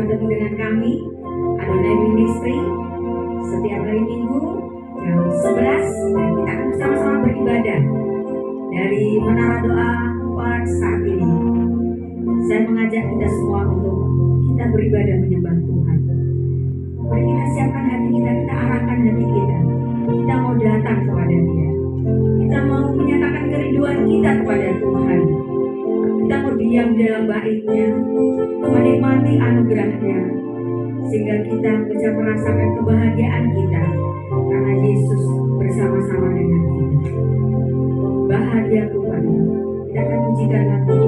bertemu dengan kami Adonai Ministry setiap hari Minggu jam 11, dan kita akan bersama-sama beribadah dari Menara Doa Park saat ini. Saya mengajak kita semua untuk kita beribadah menyembah Tuhan. Mari kita siapkan hati kita, kita arahkan hati kita. Kita mau datang kepada Dia. Kita mau menyatakan kerinduan kita kepada Tuhan. Kita mau diam dalam bait-Nya, menikmati anugerah-Nya, sehingga kita bisa merasakan kebahagiaan kita karena Yesus bersama-sama dengan kita. Bahagia Tuhan. Kita akan pujikan lagu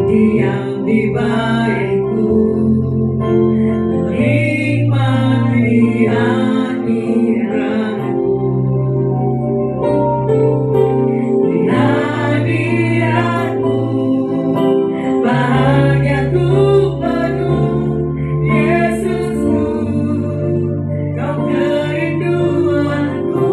diam di bait-Mu, menikmati anugerah-Mu. Di hadirat-Mu bahagiaku penuh. Yesusku, Kau kerinduanku.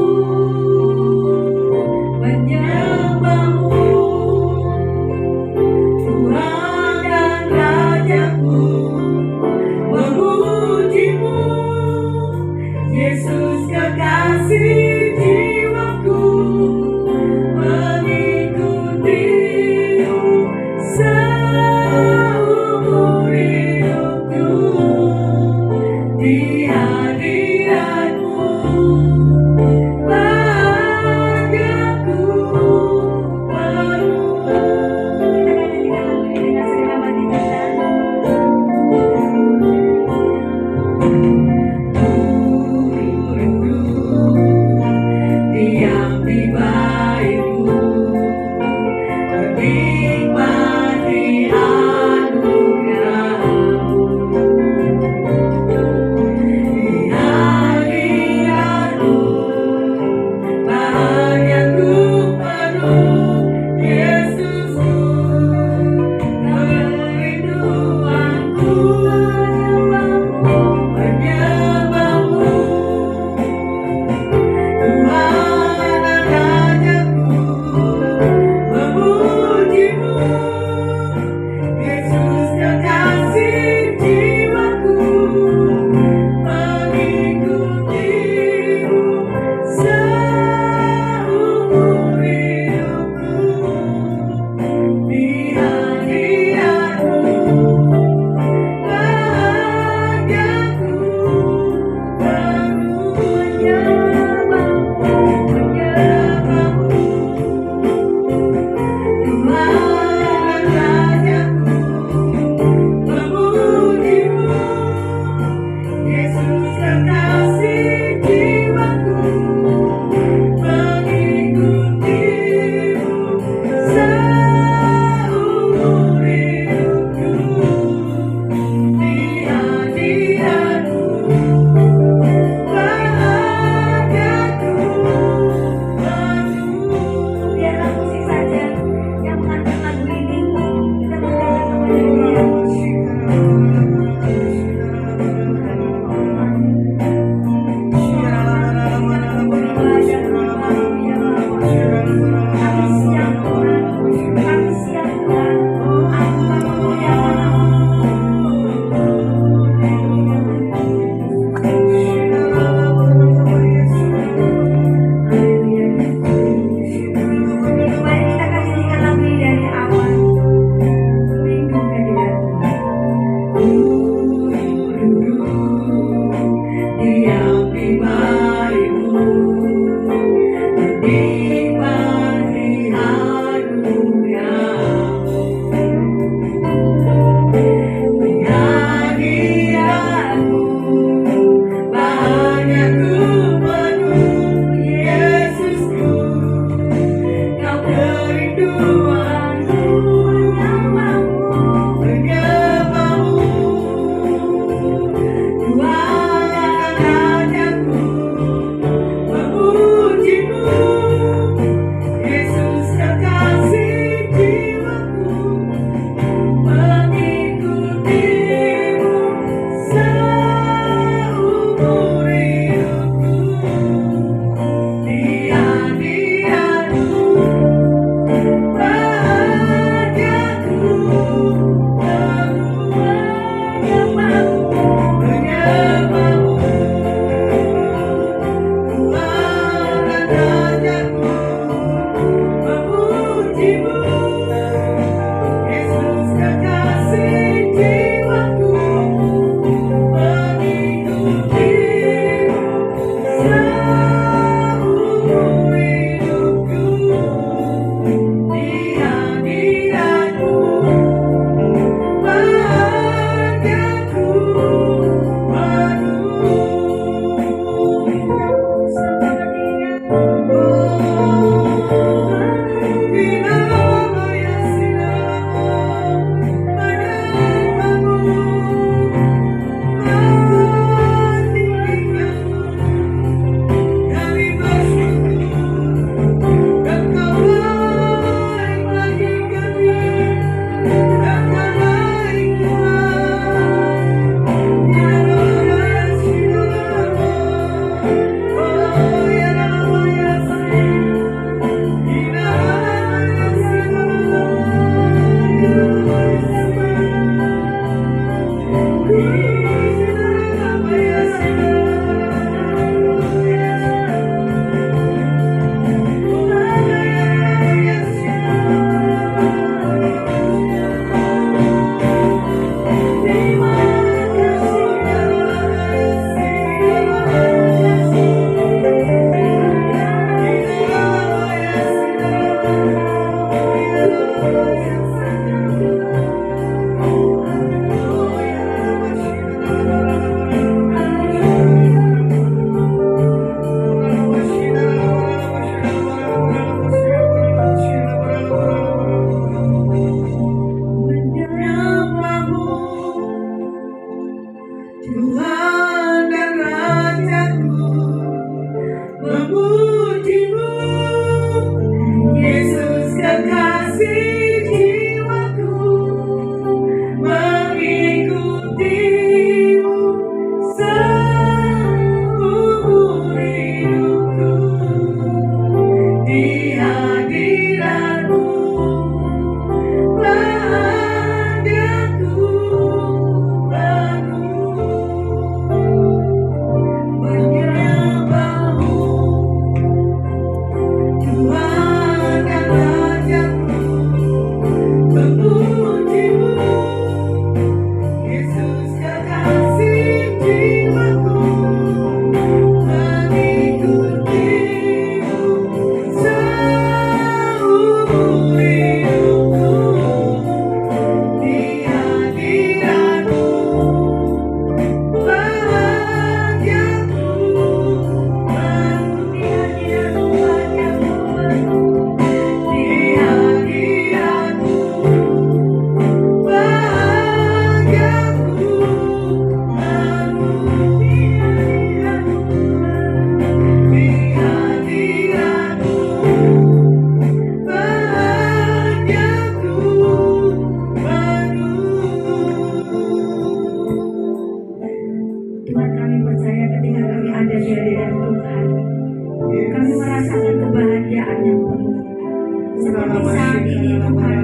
Seperti saat ini Tuhan,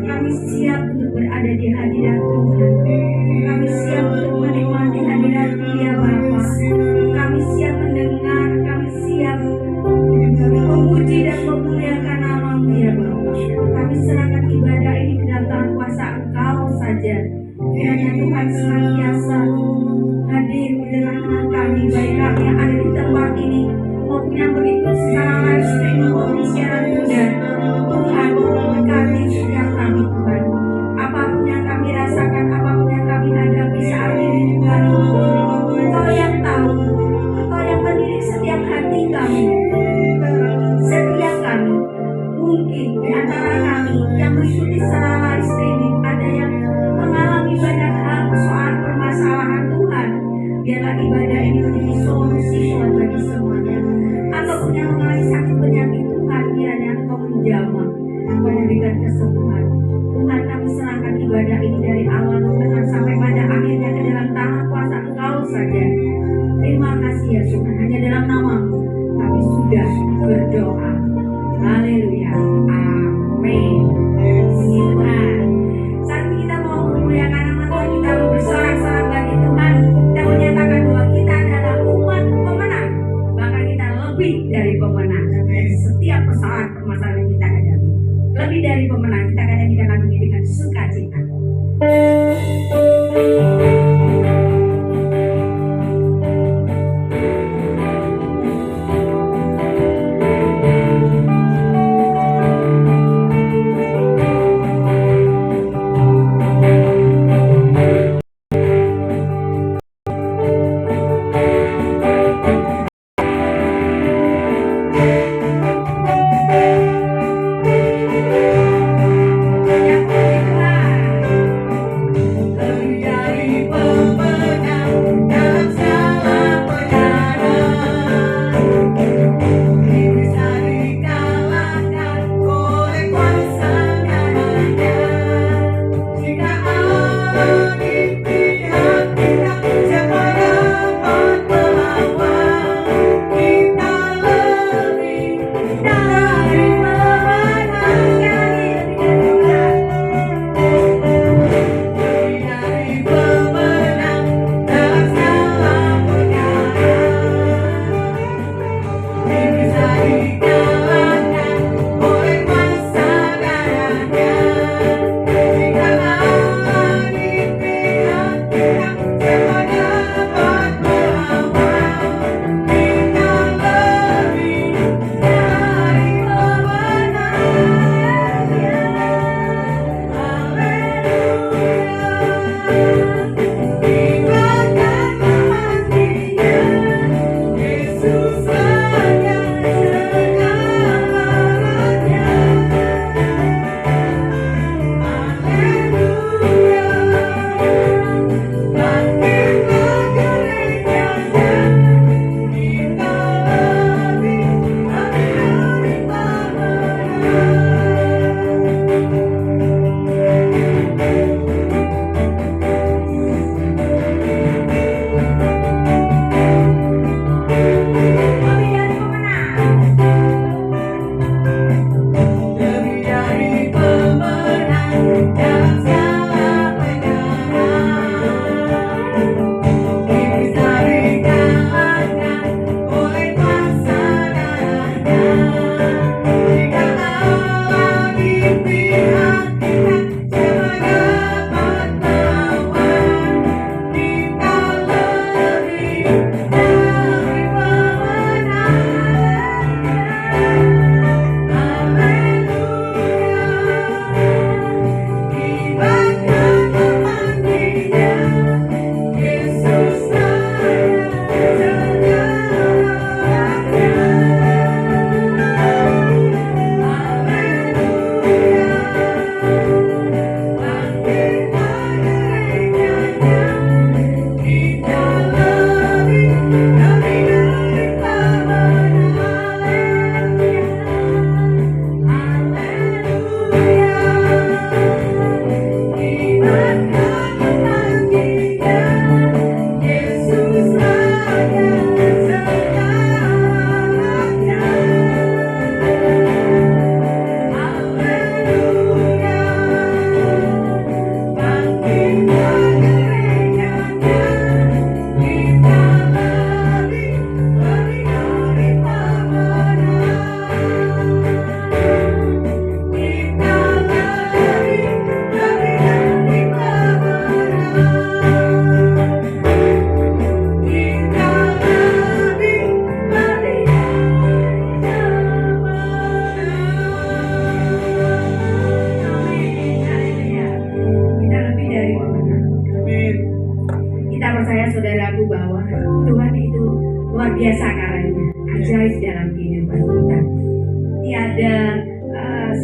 kami siap untuk berada di hadirat Tuhan. Kami siap untuk menikmati hadirat-Mu ya Bapa. Kami siap mendengar, kami siap memuji dan memuliakan nama-Mu ya Bapa. Kami serahkan ibadah ini ke dalam tangan kuasa Engkau saja. Kiranya Tuhan senantiasa hadir di tengah-tengah kami, baik kami yang ada di tempat ini maupun yang mengikuti secara live streaming maupun siaran muda. Tuhan memberkati setiap kami Tuhan. Apapun yang kami rasakan, apapun yang kami hadapi saat ini Tuhan, Engkau yang tahu, Engkau yang mendidik setiap hati kami, setiap kami. Mungkin di antara kami yang mengikuti secara live streaming ada yang mengalami banyak hal persoalan permasalahan Tuhan. Biarlah ibadah ini menjadi solusi Tuhan bagi semuanya. Ataupun yang mengalami sakit penyakit Tuhan, kiranya Engkau menjamah, Engkau memberikan kesembuhan. Tuhan, kami serahkan ibadah ini dari awal Tuhan sampai pada akhirnya ke dalam tangan kuasa Engkau saja. Terima kasih ya Tuhan, hanya dalam nama-Mu kami sudah berdoa. Haleluya, amin. Puji Tuhan. Saat ini kita mau memuliakan nama Tuhan, kita mau bersorak-sorak bagi Tuhan. Kita menyatakan bahwa kita adalah umat pemenang, bahkan kita lebih dari pemenang dari setiap permasalahan yang kita hadapi. Lebih dari pemenang, kita akan nyanyikan lagu ini dengan sukacita. Ya, puji Tuhan.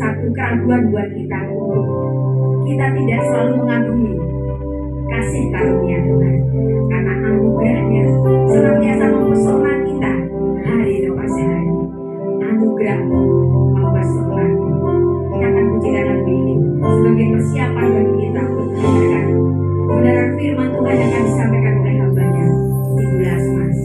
satu keraguan buat kita untuk kita tidak selalu mengagumi kasih karunia Tuhan, karena anugerahnya senantiasa mempesona kita hari lepas hari. Anugerahmu mempesona. Kita akan pujikan lagu ini sebagai persiapan bagi kita untuk mendengarkan kebenaran firman Tuhan yang akan disampaikan oleh hambanya Ibu Lasmas.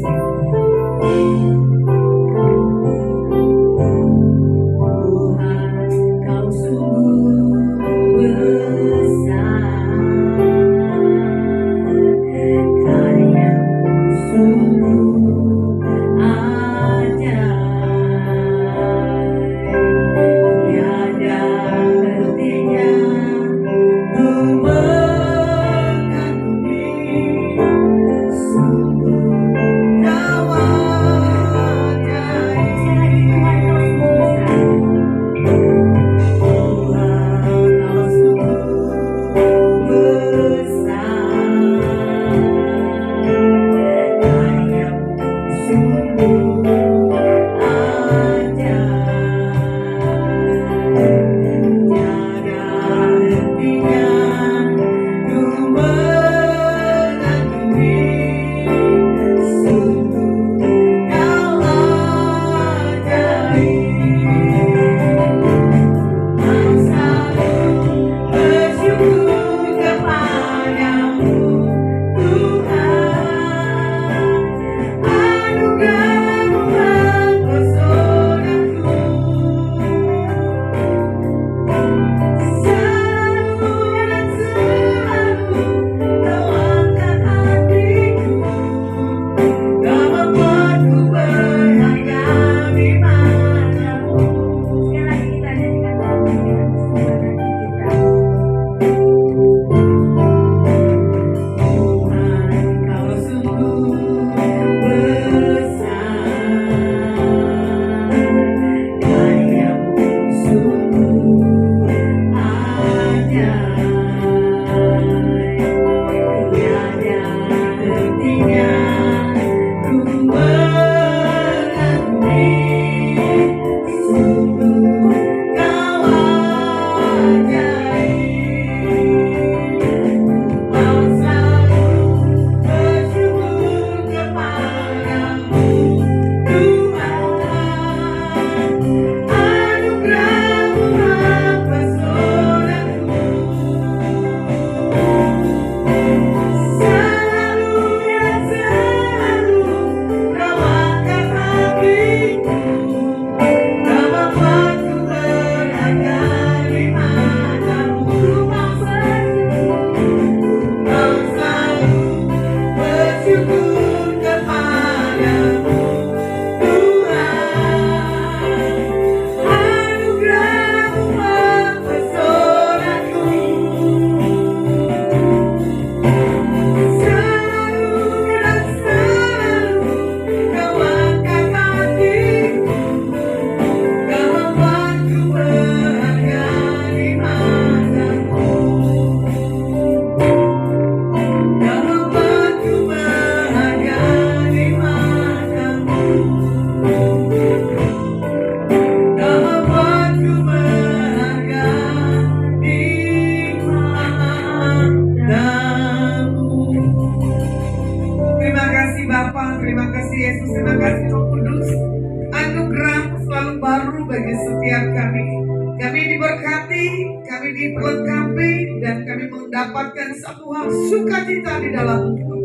Mendapatkan satu hal sukacita di dalam hidup.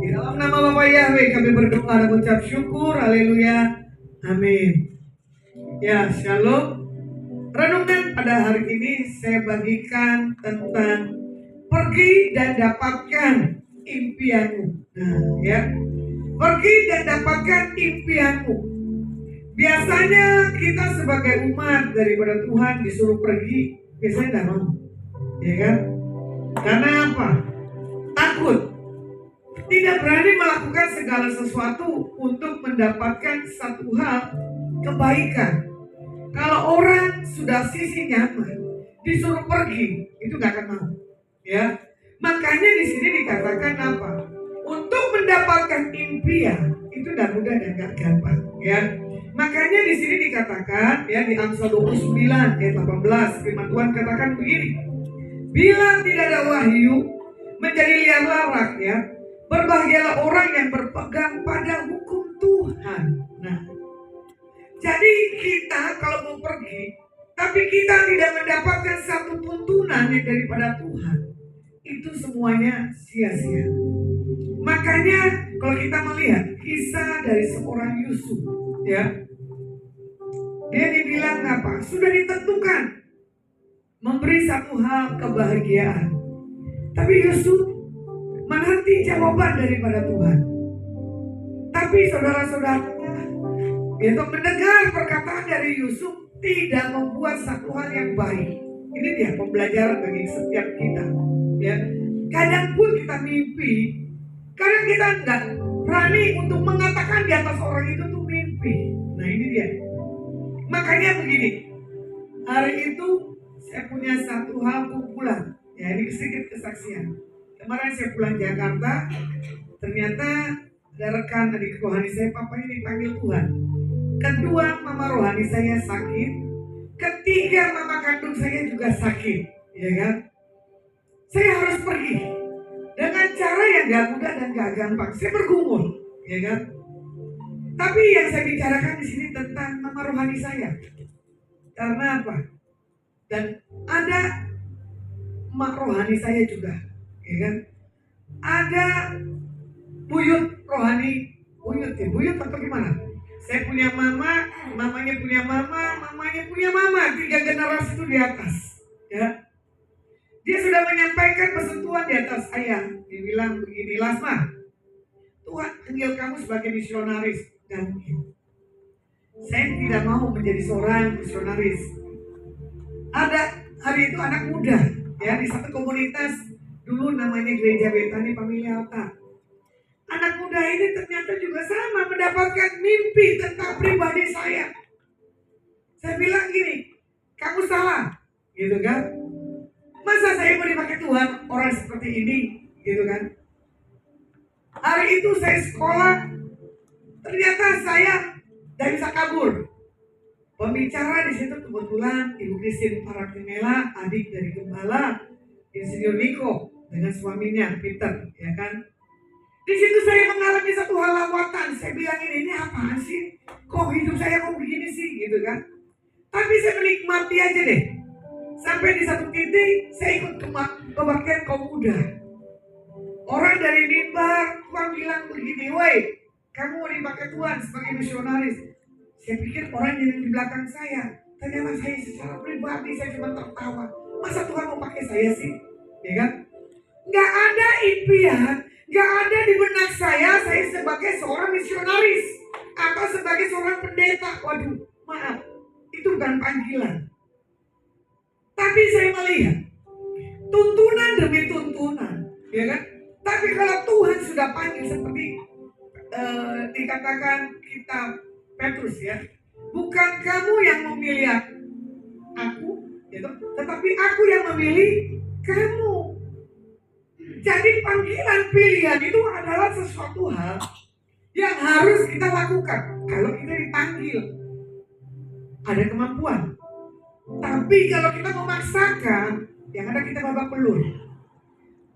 Di dalam nama Bapa Yahweh kami berdoa dan mengucap syukur. Haleluya. Amin. Ya, shalom. Renungan pada hari ini saya bagikan tentang pergi dan dapatkan impianmu. Nah, ya. Pergi dan dapatkan impianmu. Biasanya kita sebagai umat daripada Tuhan disuruh pergi, biasanya tidak mau. Ya kan? Karena apa? Takut. Tidak berani melakukan segala sesuatu untuk mendapatkan satu hal kebaikan. Kalau orang sudah sisi nyaman, disuruh pergi, itu gak akan mau. Ya, makanya di sini dikatakan apa? Untuk mendapatkan impian itu tidak mudah dan gak gampang. Ya, Makanya di sini dikatakan ya di Amsal 29 ayat 18 firman Tuhan katakan begini. Bila tidak ada wahyu menjadi liar larak ya. Berbahagialah orang yang berpegang pada hukum Tuhan. Nah, jadi kita kalau mau pergi tapi kita tidak mendapatkan satu tuntunan yang daripada Tuhan, itu semuanya sia-sia. Makanya kalau kita melihat kisah dari seorang Yusuf ya, dia dibilang apa? Sudah ditentukan memberi satu hal kebahagiaan. Tapi Yusuf menanti jawaban daripada Tuhan. Tapi saudara-saudaranya itu mendengar perkataan dari Yusuf tidak membuat satu hal yang baik. Ini dia pembelajaran bagi setiap kita. Ya, kadang pun kita mimpi, kadang kita enggak berani untuk mengatakan di atas orang itu tuh mimpi. Nah ini dia. Makanya begini, hari itu saya punya satu hal kumpulan. Ya ini sedikit kesaksian. Kemarin saya pulang Jakarta, ternyata ada rekan adik rohani saya, papanya dipanggil Tuhan. Kedua, mama rohani saya sakit. Ketiga, mama kandung saya juga sakit, ya kan? Saya harus pergi dengan cara yang gak mudah dan gak gampang. Saya bergumul, ya kan? Tapi yang saya bicarakan di sini tentang mama rohani saya. Karena apa? Dan ada mak rohani saya juga, ya kan? Ada buyut rohani, buyut atau gimana? Saya punya mama, mamanya punya mama, mamanya punya mama, 3 generasi itu di atas, ya. Dia sudah menyampaikan pesentuhan di atas saya. Dia bilang begini, Lasma, Tuhan panggil kamu sebagai misionaris. Dan saya tidak mau menjadi seorang misionaris. Ada hari itu anak muda, ya, di satu komunitas dulu namanya Gereja Betani Pamilya Alta. Anak muda ini ternyata juga sama mendapatkan mimpi tentang pribadi saya. Saya bilang gini, kamu salah, gitu kan? Masa saya mau dipakai Tuhan orang seperti ini, gitu kan? Hari itu saya sekolah, ternyata saya tidak bisa kabur. Pembicara di situ kebetulan Ibu Christine Parakimela, adik dari Gembala Insinyur Niko dengan suaminya Peter, ya kan? Di situ saya mengalami satu hal lawatan. Saya bilang ini apaan sih? Kok hidup saya kok begini sih, gitu kan? Tapi saya menikmati aja deh. Sampai di satu titik saya ikut kebaktian kaum muda. Orang dari mimbar Tuhan bilang begini, woi, kamu mau dipakai Tuhan sebagai misionaris. Saya pikir orang yang di belakang saya. Ternyata saya secara pribadi saya cuma tertawa. Masa Tuhan mau pakai saya sih? Ya kan? Gak ada impian, gak ada di benak saya sebagai seorang misionaris atau sebagai seorang pendeta. Waduh, maaf, itu bukan panggilan. Tapi saya melihat tuntunan demi tuntunan, ya kan? Tapi kalau Tuhan sudah panggil seperti dikatakan kitab Petrus ya, bukan kamu yang memilih aku, gitu, tetapi aku yang memilih kamu. Jadi panggilan pilihan itu adalah sesuatu hal yang harus kita lakukan kalau kita dipanggil. Ada kemampuan. Tapi kalau kita memaksakan, yang ada kita babak belur.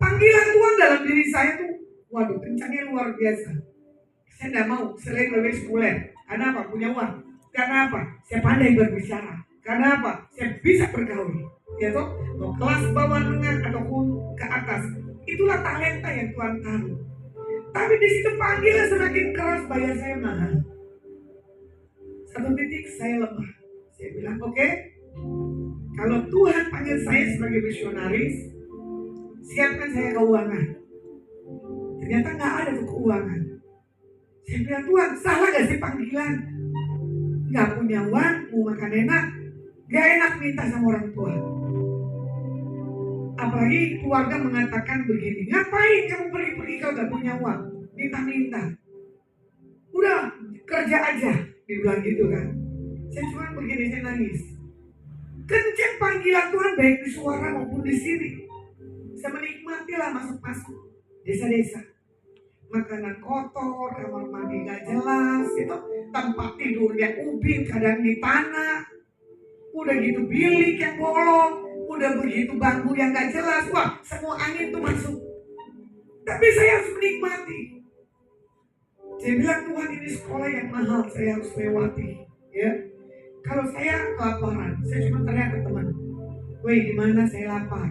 Panggilan Tuhan dalam diri saya tuh, waduh, kencangnya luar biasa. Saya tidak mau selain lebih sekuler. Karena apa? Punya uang. Karena apa? Saya pandai berbicara. Karena apa? Saya bisa bergaul. Ya toh, mau kelas bawah menengah ataupun ke atas. Itulah talenta yang Tuhan taruh. Tapi di situ panggilan semakin keras, bayar saya mahal. Satu titik saya lemah. Saya bilang, oke, kalau Tuhan panggil saya sebagai misionaris, siapkan saya keuangan. Ternyata nggak ada tuh keuangan. Saya bilang, Tuhan, salah gak sih panggilan? Nggak punya uang, mau makan enak, nggak enak minta sama orang tua. Apalagi keluarga mengatakan begini, ngapain kamu pergi-pergi kalau gak punya uang? Minta-minta. Udah, kerja aja. Dibilang gitu kan. Saya cuma begini, saya nangis. Kenceng panggilan Tuhan baik di suara maupun di sini. Saya menikmatilah masuk-masuk desa-desa. makanan kotor, kamar mandi gak jelas, itu tempat tidurnya ubin, kadang di tanah, udah gitu bilik yang bolong, udah begitu bangku yang gak jelas, wah semua angin tuh masuk. Tapi saya harus menikmati. Saya bilang Tuhan ini sekolah yang mahal, saya harus lewati. Ya, kalau saya kelaparan, saya cuma teriak ke teman, weh gimana saya lapar.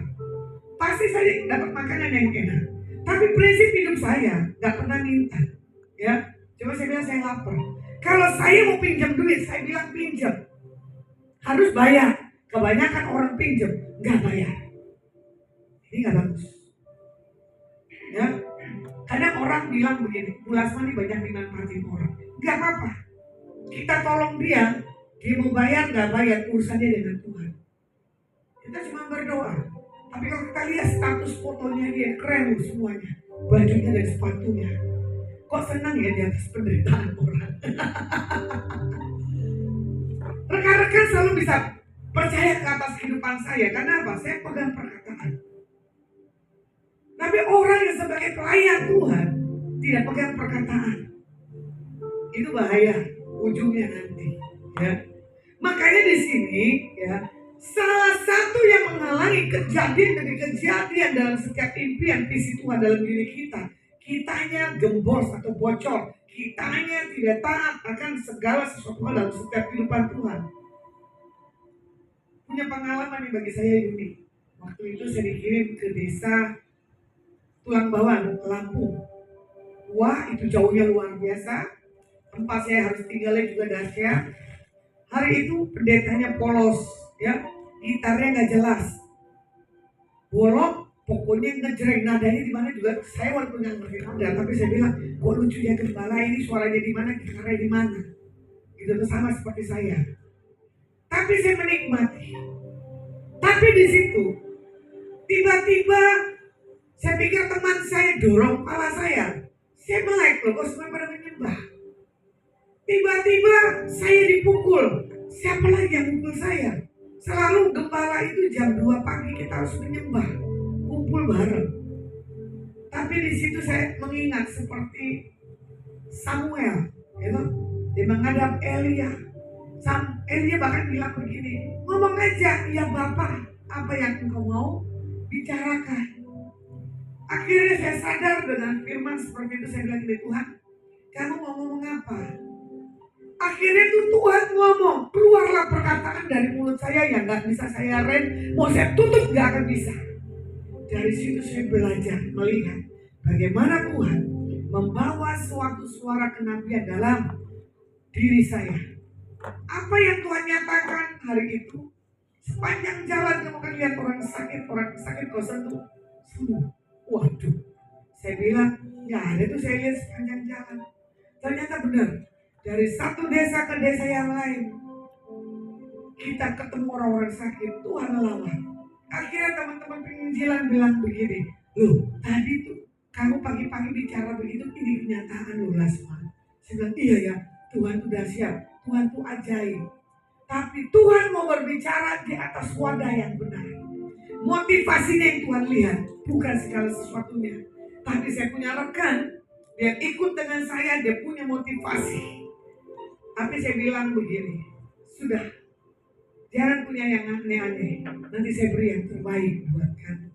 Pasti saya dapat makanan yang enak. Tapi prinsip hidup saya gak pernah minta. Ya, cuma saya bilang saya lapar. Kalau saya mau pinjam duit, saya bilang pinjam. Harus bayar. Kebanyakan orang pinjam gak bayar. Ini gak bagus. Ya, kadang orang bilang begini, Bu Lasma ini banyak dimanfaatin orang. Gak apa-apa. Kita tolong dia mau bayar gak bayar, urusannya dengan Tuhan. Kita cuma berdoa. Tapi kalau kita lihat status fotonya dia keren loh semuanya, bajunya dan sepatunya. Kok senang ya di atas penderitaan orang. Rekan-rekan selalu bisa percaya ke atas kehidupan saya. Karena apa? Saya pegang perkataan. Tapi orang yang sebagai pelayan Tuhan tidak pegang perkataan, itu bahaya ujungnya nanti. Ya. Makanya di sini ya, salah satu yang menghalangi kejadian demi kejadian dalam setiap impian visi Tuhan dalam diri kita, kitanya gembos atau bocor, kitanya tidak taat akan segala sesuatu dalam setiap kehidupan Tuhan. Punya pengalaman nih bagi saya unik. Waktu itu saya dikirim ke desa Tulang Bawang, Lampung. Wah, itu jauhnya luar biasa. Tempat saya harus tinggalnya juga dahsyat. Hari itu pendetanya polos, ya, gitarnya nggak jelas, bolong, pokoknya ngejreng, nadanya di mana juga saya walaupun nggak ngerti nada, tapi saya bilang, kok lucu ya gembala ini, suaranya di mana, gitarnya di mana, itu tuh sama seperti saya. Tapi saya menikmati. Tapi di situ tiba-tiba saya pikir teman saya dorong kepala saya melek loh, kok semua pada menyembah. Tiba-tiba saya dipukul. Siapa lagi yang pukul saya? Selalu gembala itu jam 2 pagi kita harus menyembah, kumpul bareng. Tapi di situ saya mengingat seperti Samuel, ya, dia menghadap Elia. Elia bahkan bilang begini, ngomong aja, ya Bapak, apa yang engkau mau bicarakan. Akhirnya saya sadar dengan firman seperti itu, saya bilang, Tuhan, kamu mau ngomong apa? Akhirnya tuh Tuhan ngomong, keluarlah perkataan dari mulut saya yang gak bisa saya rem, mau saya tutup gak akan bisa. Dari situ saya belajar melihat bagaimana Tuhan membawa suatu suara kenabian dalam diri saya. Apa yang Tuhan nyatakan hari itu, sepanjang jalan kamu akan lihat orang sakit kau sentuh semua. Waduh, saya bilang, ya ada tuh saya lihat sepanjang jalan. Ternyata benar. Dari satu desa ke desa yang lain, kita ketemu orang-orang sakit, Tuhan lawan. Akhirnya teman-teman penginjilan bilang begini, loh tadi tuh kamu pagi-pagi bicara begitu, ini kenyataan loh Lasma. Saya bilang, iya ya, Tuhan tuh dahsyat, Tuhan tuh ajaib. Tapi Tuhan mau berbicara di atas wadah yang benar. Motivasinya yang Tuhan lihat, bukan segala sesuatunya. Tapi saya punya rekan, dia ikut dengan saya, dia punya motivasi. Tapi saya bilang begini, sudah, jangan punya yang aneh-aneh. Nanti saya beri yang terbaik buat kamu.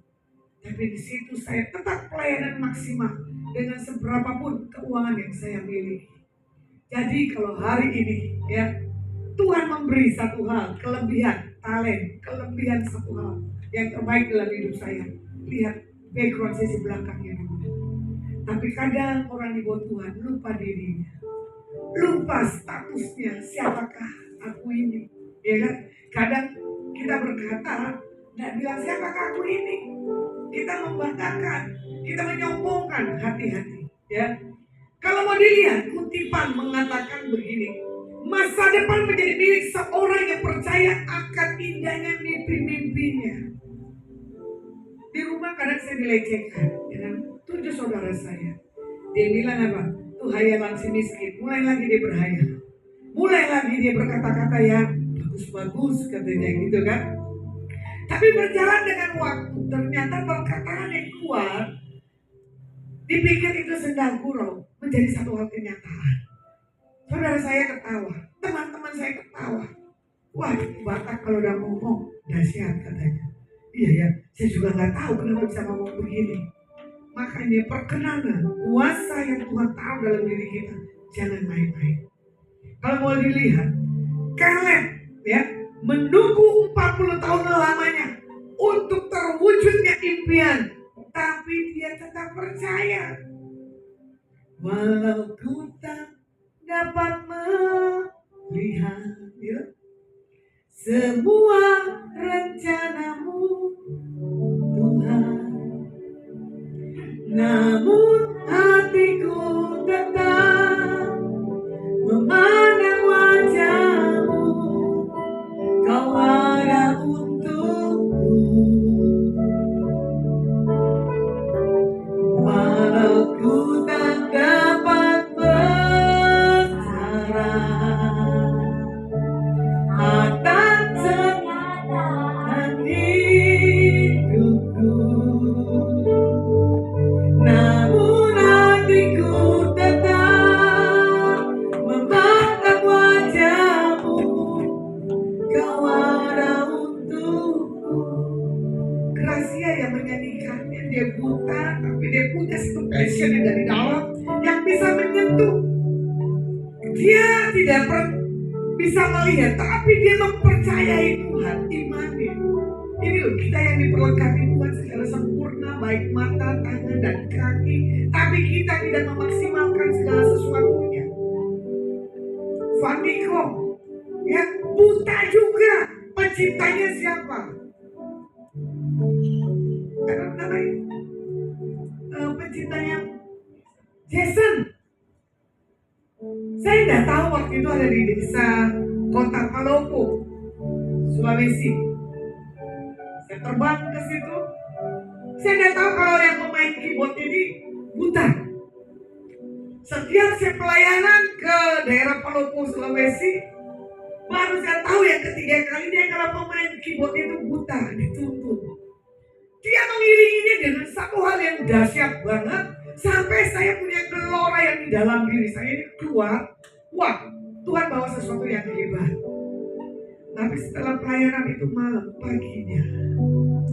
Tapi di situ saya tetap pelayanan maksimal dengan seberapapun keuangan yang saya miliki. Jadi kalau hari ini, ya, Tuhan memberi satu hal, kelebihan, talent, kelebihan satu hal yang terbaik dalam hidup saya. Lihat background sisi belakangnya dulu. Tapi kadang orang di bawah Tuhan lupa dirinya. Lupa statusnya, siapakah aku ini, ya kan? Kadang kita berkata, nggak bilang siapakah aku ini. Kita membanggakan, kita menyombongkan, hati-hati, ya. Kalau mau dilihat, kutipan mengatakan begini, masa depan menjadi milik seorang yang percaya akan indahnya mimpi-mimpinya. Di rumah kadang saya dilecehkan dengan 7 saudara saya. Dia bilang apa? Tuh hayalan si miskin, mulai lagi dia berhayal, mulai lagi dia berkata-kata yang bagus-bagus katanya gitu kan. Tapi berjalan dengan waktu, ternyata perkataan yang keluar Dipikir itu sendal gurau, menjadi satu hal kenyataan. Saudara saya ketawa, teman-teman saya ketawa. Wah, Batak kalau udah ngomong dahsyat katanya. Iya ya, saya juga nggak tahu kenapa bisa ngomong begini. Makanya perkenanan kuasa yang Tuhan taruh dalam diri kita jangan main-main. Kalau mau dilihat, Caleb ya menunggu 40 tahun lamanya untuk terwujudnya impian, tapi dia tetap percaya. Walau ku tak dapat melihat ya, semua rencanamu Tuhan, namun hatiku tetap memandang wajahmu, kau ada untukku. Walau ku tak dapat berbicara atas kenyataan hidupku, namun hatiku tetap memandang wajahmu, kau ada untukku. Gracia yang menyanyikannya, dia buta tapi dia punya satu passion yang dari dalam yang bisa menyentuh. Dia tidak bisa melihat tapi dia mempercayai Tuhan, imannya. Ini loh kita yang diperlengkapi Tuhan secara sempurna, baik mata, tangan dan kaki, tapi kita tidak memaksimalkan segala sesuatunya. Fandiko ya buta juga, penciptanya siapa? Penciptanya Jason. Saya nggak tahu waktu itu ada di desa Kota Palopo, Sulawesi. Saya terbang ke situ. Saya nggak tahu kalau yang pemain keyboard ini buta. Setiap saya pelayanan ke daerah Palopo, Sulawesi, baru saya tahu yang ketiga kali dia kalau pemain keyboard itu buta, dituntut. Dia mengiringinya dengan satu hal yang dahsyat banget, sampai saya punya gelora yang di dalam diri saya ini keluar. Wah, Tuhan bawa sesuatu yang hebat. Tapi setelah pelayanan itu malam paginya,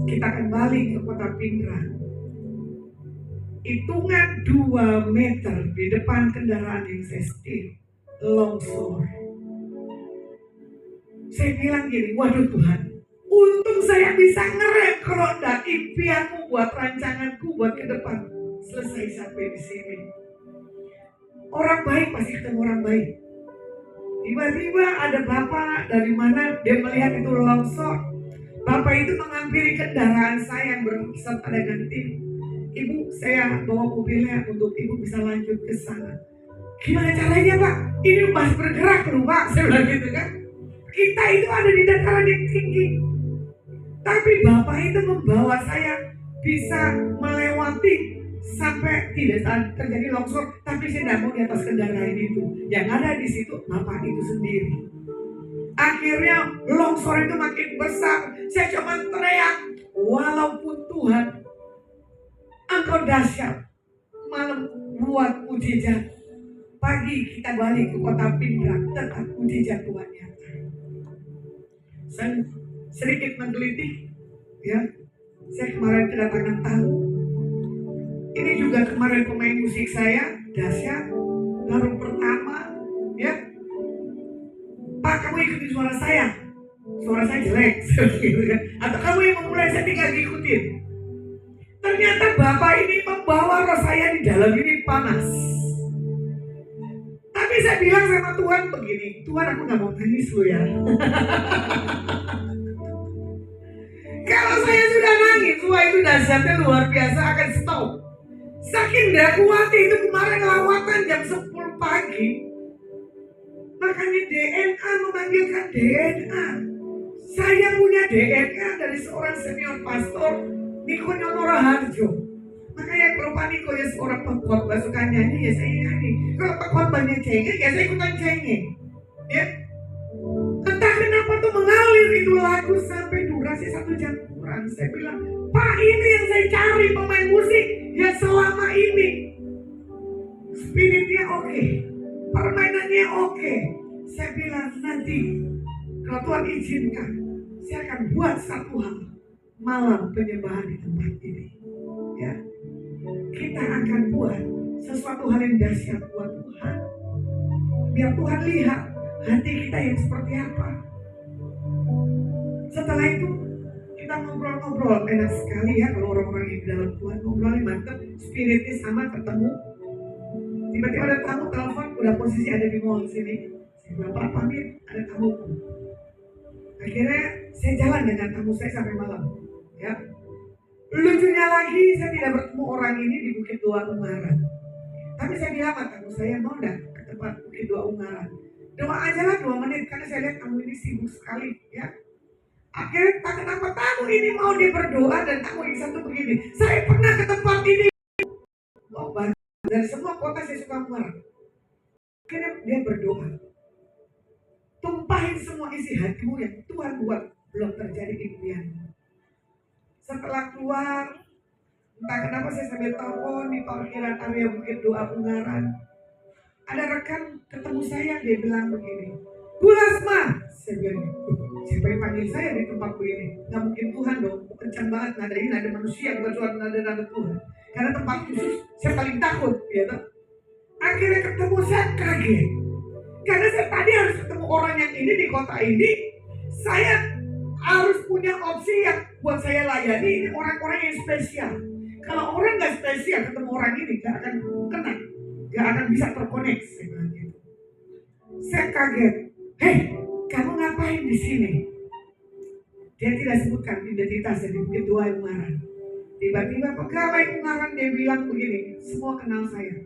kita kembali ke Kota Pindrang. Hitungan 2 meter di depan kendaraan yang saya setir, longsor. Saya bilang gini, waduh Tuhan, untung saya bisa ngerem kalau enggak impianmu buat rancanganku buat ke depan selesai sampai di sini. Orang baik pasti ketemu orang baik. Tiba-tiba ada bapak dari mana dia melihat itu longsor. Bapak itu menghampiri kendaraan saya yang berserta dengan tim. Ibu, saya bawa mobilnya untuk ibu bisa lanjut ke sana. Gimana caranya Pak? Ini masih bergerak loh Pak, saya bilang gitu kan. Kita itu ada di dataran yang tinggi. Tapi Bapak itu membawa saya bisa melewati sampai tidak terjadi longsor, tapi saya tidak mau di atas kendaraan itu. Yang ada di situ Bapak itu sendiri. Akhirnya longsor itu makin besar. Saya cuma teriak, walaupun Tuhan Engkau dahsyat, malam buat mujizat. Pagi kita balik ke Kota Pindrang, tetap mujizat Tuhan nyata. Saya sedikit menggelitik, ya. Saya kemarin kedatangan tamu. Ini juga kemarin pemain musik saya, dahsyat, baru pertama, ya. Pak, kamu ikutin suara saya jelek, gitu kan? Atau kamu yang memulai, saya tinggal ngikutin. Ternyata Bapak ini membawa roh saya di dalam ini panas. Tapi saya bilang sama Tuhan begini, Tuhan aku gak mau nangis lo ya. Kalau saya sudah nangis, wah itu dahsyatnya luar biasa akan stop. Saking gak kuat itu kemarin lawatan jam 10 pagi. Makanya DNA memanggilkan DNA. Saya punya DNA dari seorang senior pastor Niko Nyono Harjo. Makanya kalau Pak Niko ya seorang pengkhotbah suka nyanyi, ya saya nyanyi. Kalau pengkhotbahnya cengeng, ya saya ikutan cengeng. Ya, entah kenapa tuh mengalir itu lagu sampai durasi 1 jam kurang. Saya bilang, Pak ini yang saya cari pemain musik Ya selama ini spiritnya oke, permainannya oke. Saya bilang nanti kalau Tuhan izinkan, saya akan buat satu hal, malam penyembahan di tempat ini. Ya, kita akan buat sesuatu hal yang dahsyat buat Tuhan. Biar Tuhan lihat hati kita yang seperti apa. Setelah itu kita ngobrol-ngobrol, enak sekali ya kalau orang-orang yang di dalam Tuhan ngobrolnya mantap, spiritnya sama, ketemu. Tiba-tiba ada tamu telepon, udah posisi ada di mall sini. Saya bilang, Pak pamit, ada tamuku. Akhirnya saya jalan dengan tamu saya sampai malam. Ya, lucunya lagi saya tidak bertemu orang ini di Bukit Dua Ungaran. Tapi saya bilang sama tamu saya, mau enggak ke tempat Bukit Dua Ungaran? Doa aja lah 2 menit, karena saya lihat tamu ini sibuk sekali. Ya, akhirnya tak kenapa tamu ini mau dia berdoa dan tamu yang satu begini. Saya pernah ke tempat ini. Oh, dari semua kota saya suka Ungaran. Akhirnya dia berdoa. Tumpahin semua isi hatimu yang Tuhan buat belum terjadi impian. Setelah keluar, entah kenapa saya sambil telepon di parkiran area Bukit Dua Ungaran. Ada rekan ketemu saya, dia bilang begini, Bu Lasma, saya bilang, siapa yang panggil saya di tempat begini? Nggak mungkin Tuhan dong, kencang banget nada ini, nada manusia, bukan suara nada Tuhan. Karena tempat khusus saya paling takut, gitu. Akhirnya ketemu saya kaget. Karena saya tadi harus ketemu orang yang ini di kota ini, saya harus punya opsi yang buat saya layani ini orang-orang yang spesial. Kalau orang nggak spesial ketemu orang ini nggak akan kena, nggak akan bisa terkoneksi. Saya bilang gitu. Saya kaget. Hei, kamu ngapain di sini? Dia tidak sebutkan identitasnya di Bukit Dua Ungaran. Tiba-tiba pegawai Ungaran dia bilang begini, semua kenal saya.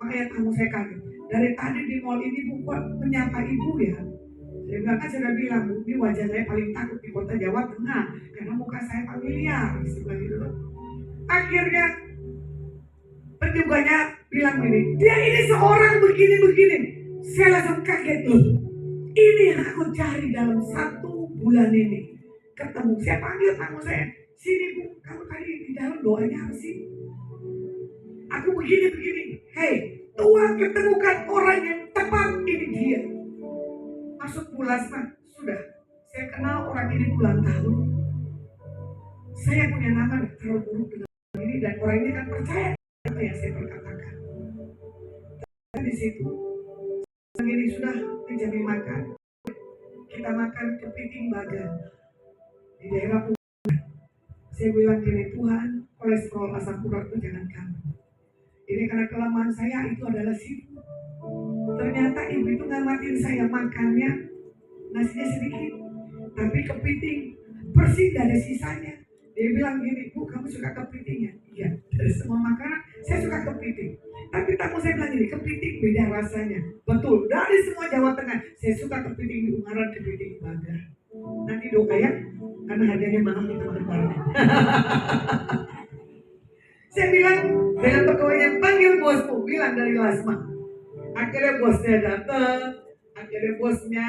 Makanya tamu saya kaget. Dari tadi di mall ini Bu kok menyapa ibu ya? Saya bilang kan sudah bilang Bu, ini wajah saya paling takut di kota Jawa Tengah karena muka saya familiar. Saya bilang gitu loh. Akhirnya penjaganya bilang gini, dia ini seorang begini-begini. Saya langsung kaget loh. Ini yang aku cari dalam 1 bulan ini. Ketemu, saya panggil tamu saya. Sini Bu, kamu tadi di dalam doanya apa sih? Aku begini-begini. Hei, Tuhan ketemukan orang yang tepat, ini dia. Masuk Bulasma, sudah. Saya kenal orang ini puluhan tahun. Saya punya nama terlalu buruk dengan ini dan orang ini kan percaya apa yang saya perkatakan. Dan di situ, begini sudah menjadi makan. Kita makan kepiting bagan di daerah Pulau. Saya bilang gini, Tuhan, kolesterol asam urat itu jangan kamu. Ini karena kelemahan saya itu adalah situ. Ternyata ibu itu ngamatin saya makannya, nasinya sedikit, tapi kepiting bersih dari sisanya. Dia bilang gini, Bu kamu suka kepitingnya? Iya, dari semua makanan saya suka kepiting. Tapi tamu saya bilang gini, kepiting beda rasanya. Betul, dari semua Jawa Tengah saya suka kepiting di Ungaran, kepiting Bangga. Nanti doa ya, karena harganya mahal di teman-teman. Saya bilang dengan pegawainya, panggil bosku, bilang dari Lasma. Akhirnya bosnya datang, akhirnya bosnya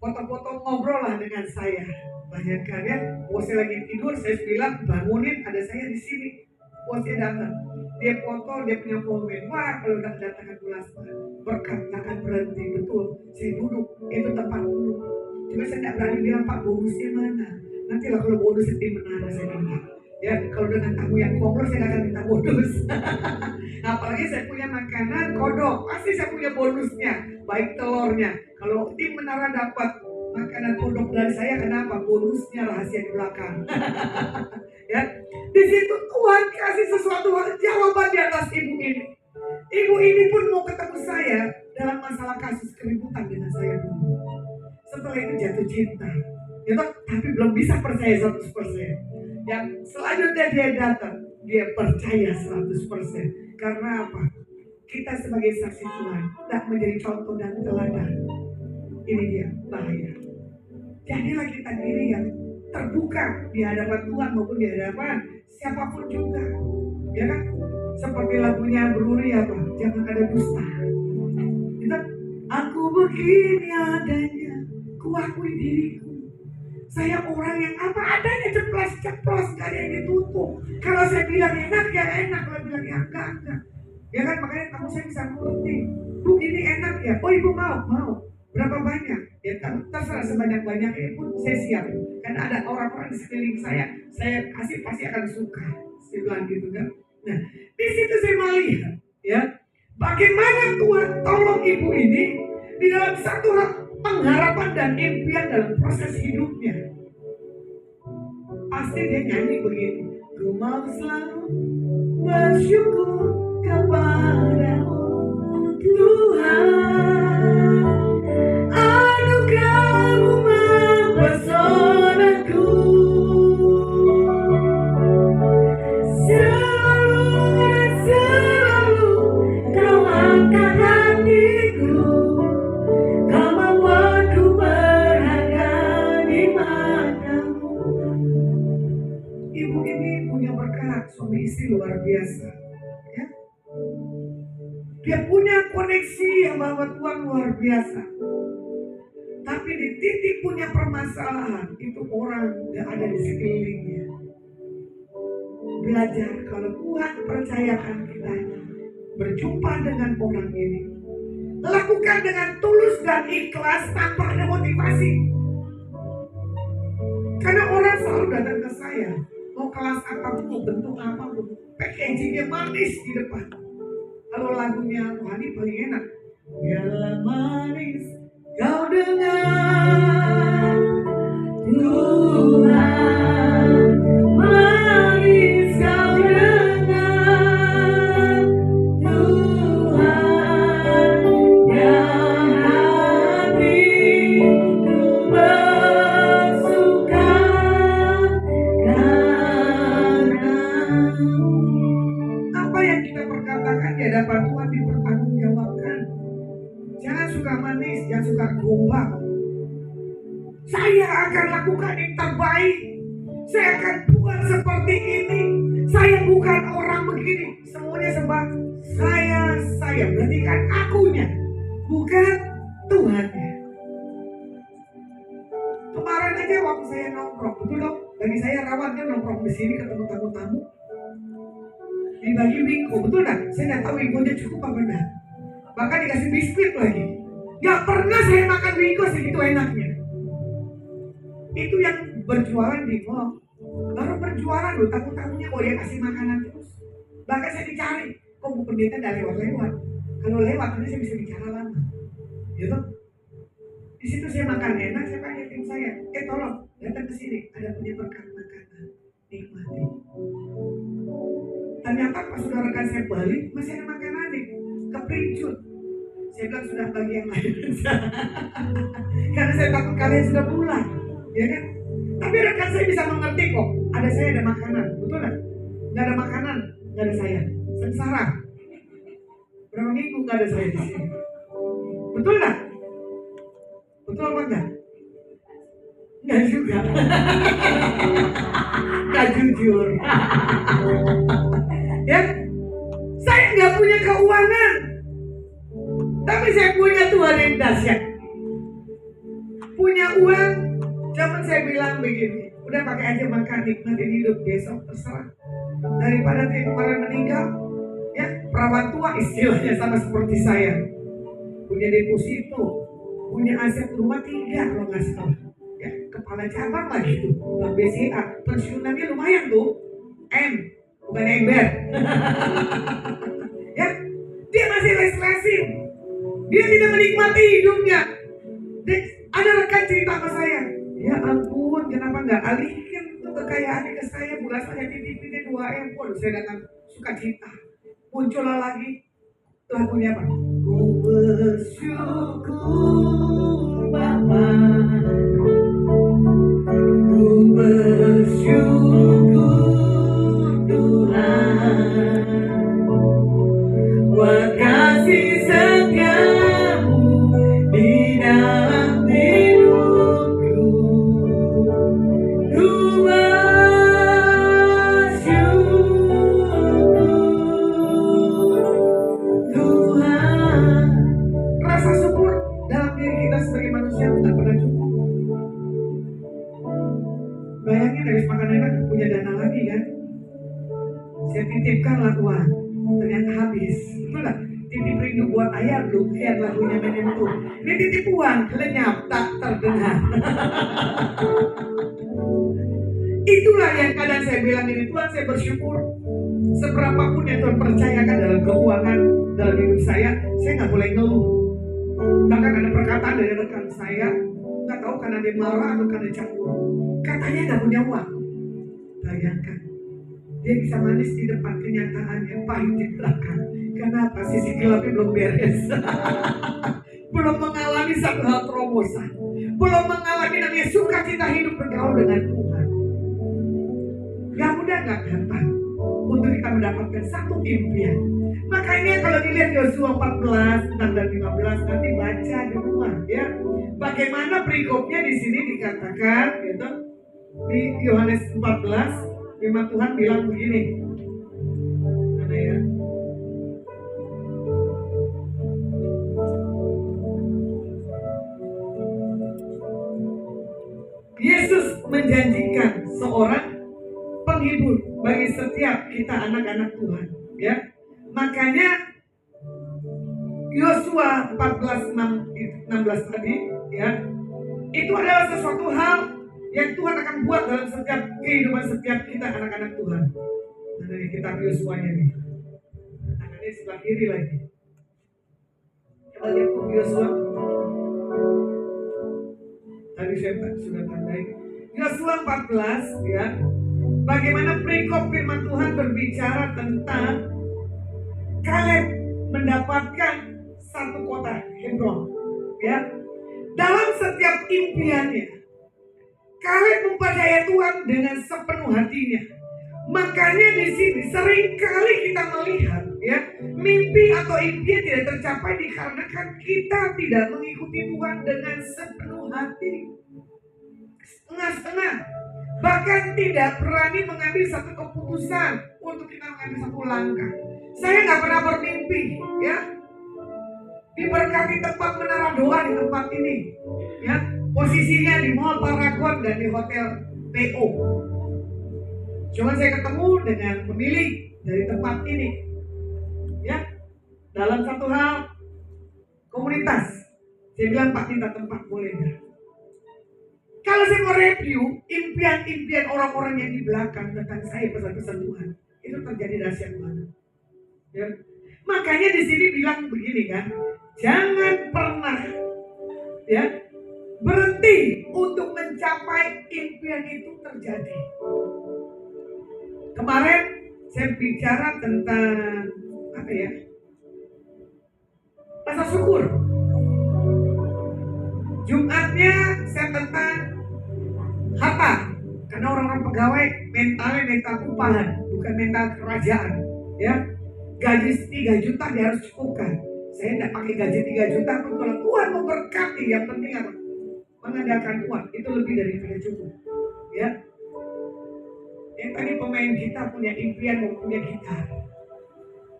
foto-foto ngobrol lah dengan saya. Bayangkan ya, bosnya lagi tidur, saya bilang bangunin, ada saya di sini. Bosnya datang, dia foto, dia punya komen, wah kalau udah kedatangan Bu Lasma, berkat akan berhenti, betul. Saya duduk, itu tempat duduk. Cuma saya tidak berani bilang, Pak bonusnya mana? Nanti lah kalau bonusnya tim menara saya bilang. Ya, kalau dengan tamu yang kongres saya akan minta bonus. Apalagi saya punya makanan kodok, pasti saya punya bonusnya, baik telurnya. Kalau tim menara dapat makanan kodok dari saya, kenapa? Bonusnya rahasia di belakang. Ya, di situ Tuhan kasih sesuatu jawaban di atas ibu ini. Ibu ini pun mau ketemu saya dalam masalah kasus keributan dengan saya dulu. Setelah itu jatuh cinta, ya, tapi belum bisa percaya 100%. Yang selanjutnya dia datang, dia percaya 100%. Karena apa? Kita sebagai saksi Tuhan tak menjadi contoh dan teladan. Ini dia bahaya. Jadilah kita diri yang terbuka di hadapan Tuhan maupun di hadapan siapapun juga. Ya kan? Seperti lagunya Bruri apa? Jangan ada dusta. Kita, aku begini adanya, kuakui diriku Saya orang yang apa adanya, ceplos-ceplos, gak ada yang ditutup. Kalau saya bilang enak ya enak, kalau bilang ya enggak. Ya kan, makanya kamu saya bisa mengerti. Bu ini enak ya, oh ibu mau. Berapa banyak? Ya terserah sebanyak-banyaknya pun saya siap. Karena ada orang-orang di sekeliling saya kasih pasti akan suka. Saya bilang gitu kan. Nah, di situ saya melihat ya, bagaimana Tuhan tolong ibu ini di dalam satu pengharapan dan impian dalam proses hidupnya. Pasti dia nyanyi begini, ku mau selalu bersyukur kepadamu Tuhan, anugerah-Mu mempesonaku, selalu Kau angkat hatiku, Kau membuatku berharga di matamu. Ibu ini punya berkat, suami istri luar biasa ya. Dia punya koneksi yang bahwa Tuhan luar biasa. Tapi di titik punya permasalahan, itu orang yang ada di sekelilingnya. Belajar kalau Tuhan percayakan kita berjumpa dengan orang ini, lakukan dengan tulus dan ikhlas tanpa ada motivasi. Karena orang selalu datang ke saya, mau kelas apapun, mau bentuk apapun, packagingnya manis di depan. Kalau lagunya Rohani paling enak, biarlah manis kau dengar Tuhan, manis kau dengar Tuhan, dan hatiku bersuka karena-Mu. Apa yang kita perkatakan di hadapan Tuhan dipertanggungjawabkan. Jangan suka manis, jangan suka gombal. Saya akan lakukan yang terbaik. Saya akan buat seperti ini. Saya bukan orang begini. Semuanya sebab saya. Berarti kan akunya, bukan Tuhannya. Kemarin aja waktu saya nongkrong, betul dong? Bagi saya rawatnya nongkrong di sini ketemu tamu-tamu. Dibagi wingko, betul gak? Saya nggak tahu wingkonya cukup apa enggak. Bahkan dikasih biskuit lagi. Gak pernah saya makan wingko segitu enaknya. Itu yang berjualan di mall. Baru berjualan loh, tamu-tamunya kok dia kasih makanan terus. Bahkan saya dicari, kok Bu Pendeta nggak lewat-lewat. Kalau lewat nanti saya bisa bicara lama. Gitu. Di situ saya makan enak, saya panggil tim saya. Tolong datang ke sini, ada punya berkat makanan, nikmati. Ternyata pas sudah rekan saya balik, masih ada makanan nih, keprincut. Saya bilang sudah bagi yang lain. Karena saya takut kalian sudah pulang, ya kan? Tapi rekan saya bisa mengerti kok. Ada saya ada makanan, betul nggak? Nggak ada makanan, nggak ada saya. Sengsara. Berapa minggu nggak ada saya di sini? Betul nggak? Betul apa enggak? Enggak juga. Enggak jujur. Ya, saya nggak punya keuangan, tapi saya punya Tuhan yang dahsyat. Punya uang, zaman saya bilang begini, udah pakai aja makan, nikmatin hidup, besok terserah. Daripada yang kemarin meninggal, ya perawan tua istilahnya sama seperti saya. Punya deposito, punya aset rumah 3 kalau nggak salah. Ya, kepala cabang lagi tuh, Bank BCA, pensiunannya lumayan tuh, bukan ember. Ya, dia masih les-lesin. Dia tidak menikmati hidupnya. Dan ada rekan cerita ke saya, ya ampun, kenapa nggak alihkan tuh kekayaannya ke saya? Bulan saya titipinnya 2M. Waduh, saya datang suka cita. Muncullah lagi lagunya apa? Ku bersyukur Bapa, ku bersyukur Tuhan, buat kasih setiamu di dalam hidupku. Ku bersyukur Tuhan. Rasa syukur dalam diri kita sebagai manusia tidak pernah cukup. punya dana lagi kan. Saya titipkanlah uang, ternyata habis. Itulah titip rindu buat ayah lu, yang lagunya menyentuh. Ini titip uang, lenyap tak terdengar. Itulah yang kadang saya bilang ini, Tuhan saya bersyukur. Seberapapun yang Tuhan percayakan dalam keuangan, dalam hidup saya nggak boleh ngeluh. Bahkan ada perkataan dari rekan saya, nggak tahu karena dia marah atau karena cemburu, katanya nggak punya uang. Bayangkan, dia bisa manis di depan, kenyataannya pahit di belakang. Kenapa? Sisi gelapnya belum beres. Belum mengalami satu hal terobosan, belum mengalami namanya sukacita hidup bergaul dengan Tuhan. Gak mudah, gak gampang untuk kita mendapatkan satu impian. Makanya kalau dilihat Yosua 14, 6 dan 15, nanti baca di rumah ya. Bagaimana perikopnya di sini dikatakan gitu. Di Yohanes 14, firman Tuhan bilang begini. Mana ya? Yesus menjanjikan seorang penghibur bagi setiap kita anak-anak Tuhan ya. Makanya Yosua 14:16 tadi ya, itu adalah sesuatu hal yang Tuhan akan buat dalam setiap kehidupan setiap kita anak-anak Tuhan. Nah, ini kitab Yosuanya nih, tangannya sebelah kiri lagi. Coba lihat Yosua. Tadi saya sudah tandai Yosua 14 ya. Bagaimana perikop firman Tuhan berbicara tentang Kaleb mendapatkan satu kota Hebron ya. Dalam setiap impiannya Kaleb mempercayai Tuhan dengan sepenuh hatinya. Makanya di sini seringkali kita melihat ya, mimpi atau impian tidak tercapai dikarenakan kita tidak mengikuti Tuhan dengan sepenuh hati. Setengah-setengah, bahkan tidak berani mengambil satu keputusan untuk kita mengambil satu langkah. Saya nggak pernah bermimpi ya diberkati tempat menara doa di tempat ini ya, posisinya di Mall Paragon dan di Hotel PO. Cuma saya ketemu dengan pemilik dari tempat ini ya, dalam satu hal komunitas. Saya bilang, Pak, minta tempat boleh nggak? Kalau saya mau review impian-impian orang-orang yang di belakang tentang saya, pesan-pesan Tuhan, itu terjadi dahsyat banget. Ya. Makanya di sini bilang begini kan, jangan pernah ya berhenti untuk mencapai impian itu terjadi. Kemarin saya bicara tentang apa ya? Rasa syukur. Jumatnya saya tentang harta, karena orang-orang pegawai mentalnya mental upahan, bukan mental kerajaan. Ya, gaji 3 juta dia harus cukupkan. Saya tidak pakai gaji 3 juta pun kalau Tuhan memberkati, yang penting apa? Mengadakan Tuhan itu lebih dari cukup. Ya, yang tadi pemain kita punya impian mau punya gitar.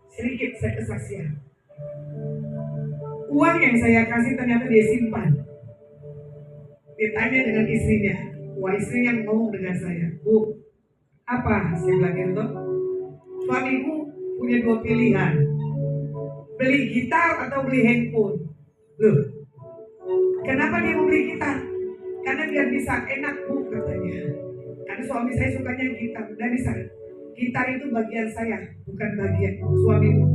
Sedikit saya kesaksian. Uang yang saya kasih ternyata dia simpan. Dia tanya dengan istrinya. Wah, istrinya ngomong dengan saya, Bu, apa? Saya bilang gitu. Suamiku punya 2 pilihan, beli gitar atau beli handphone. Loh, kenapa dia mau beli gitar? Karena biar bisa enak, Bu, katanya. Karena suami saya sukanya gitar. Udah bisa, gitar itu bagian saya, bukan bagian suamimu.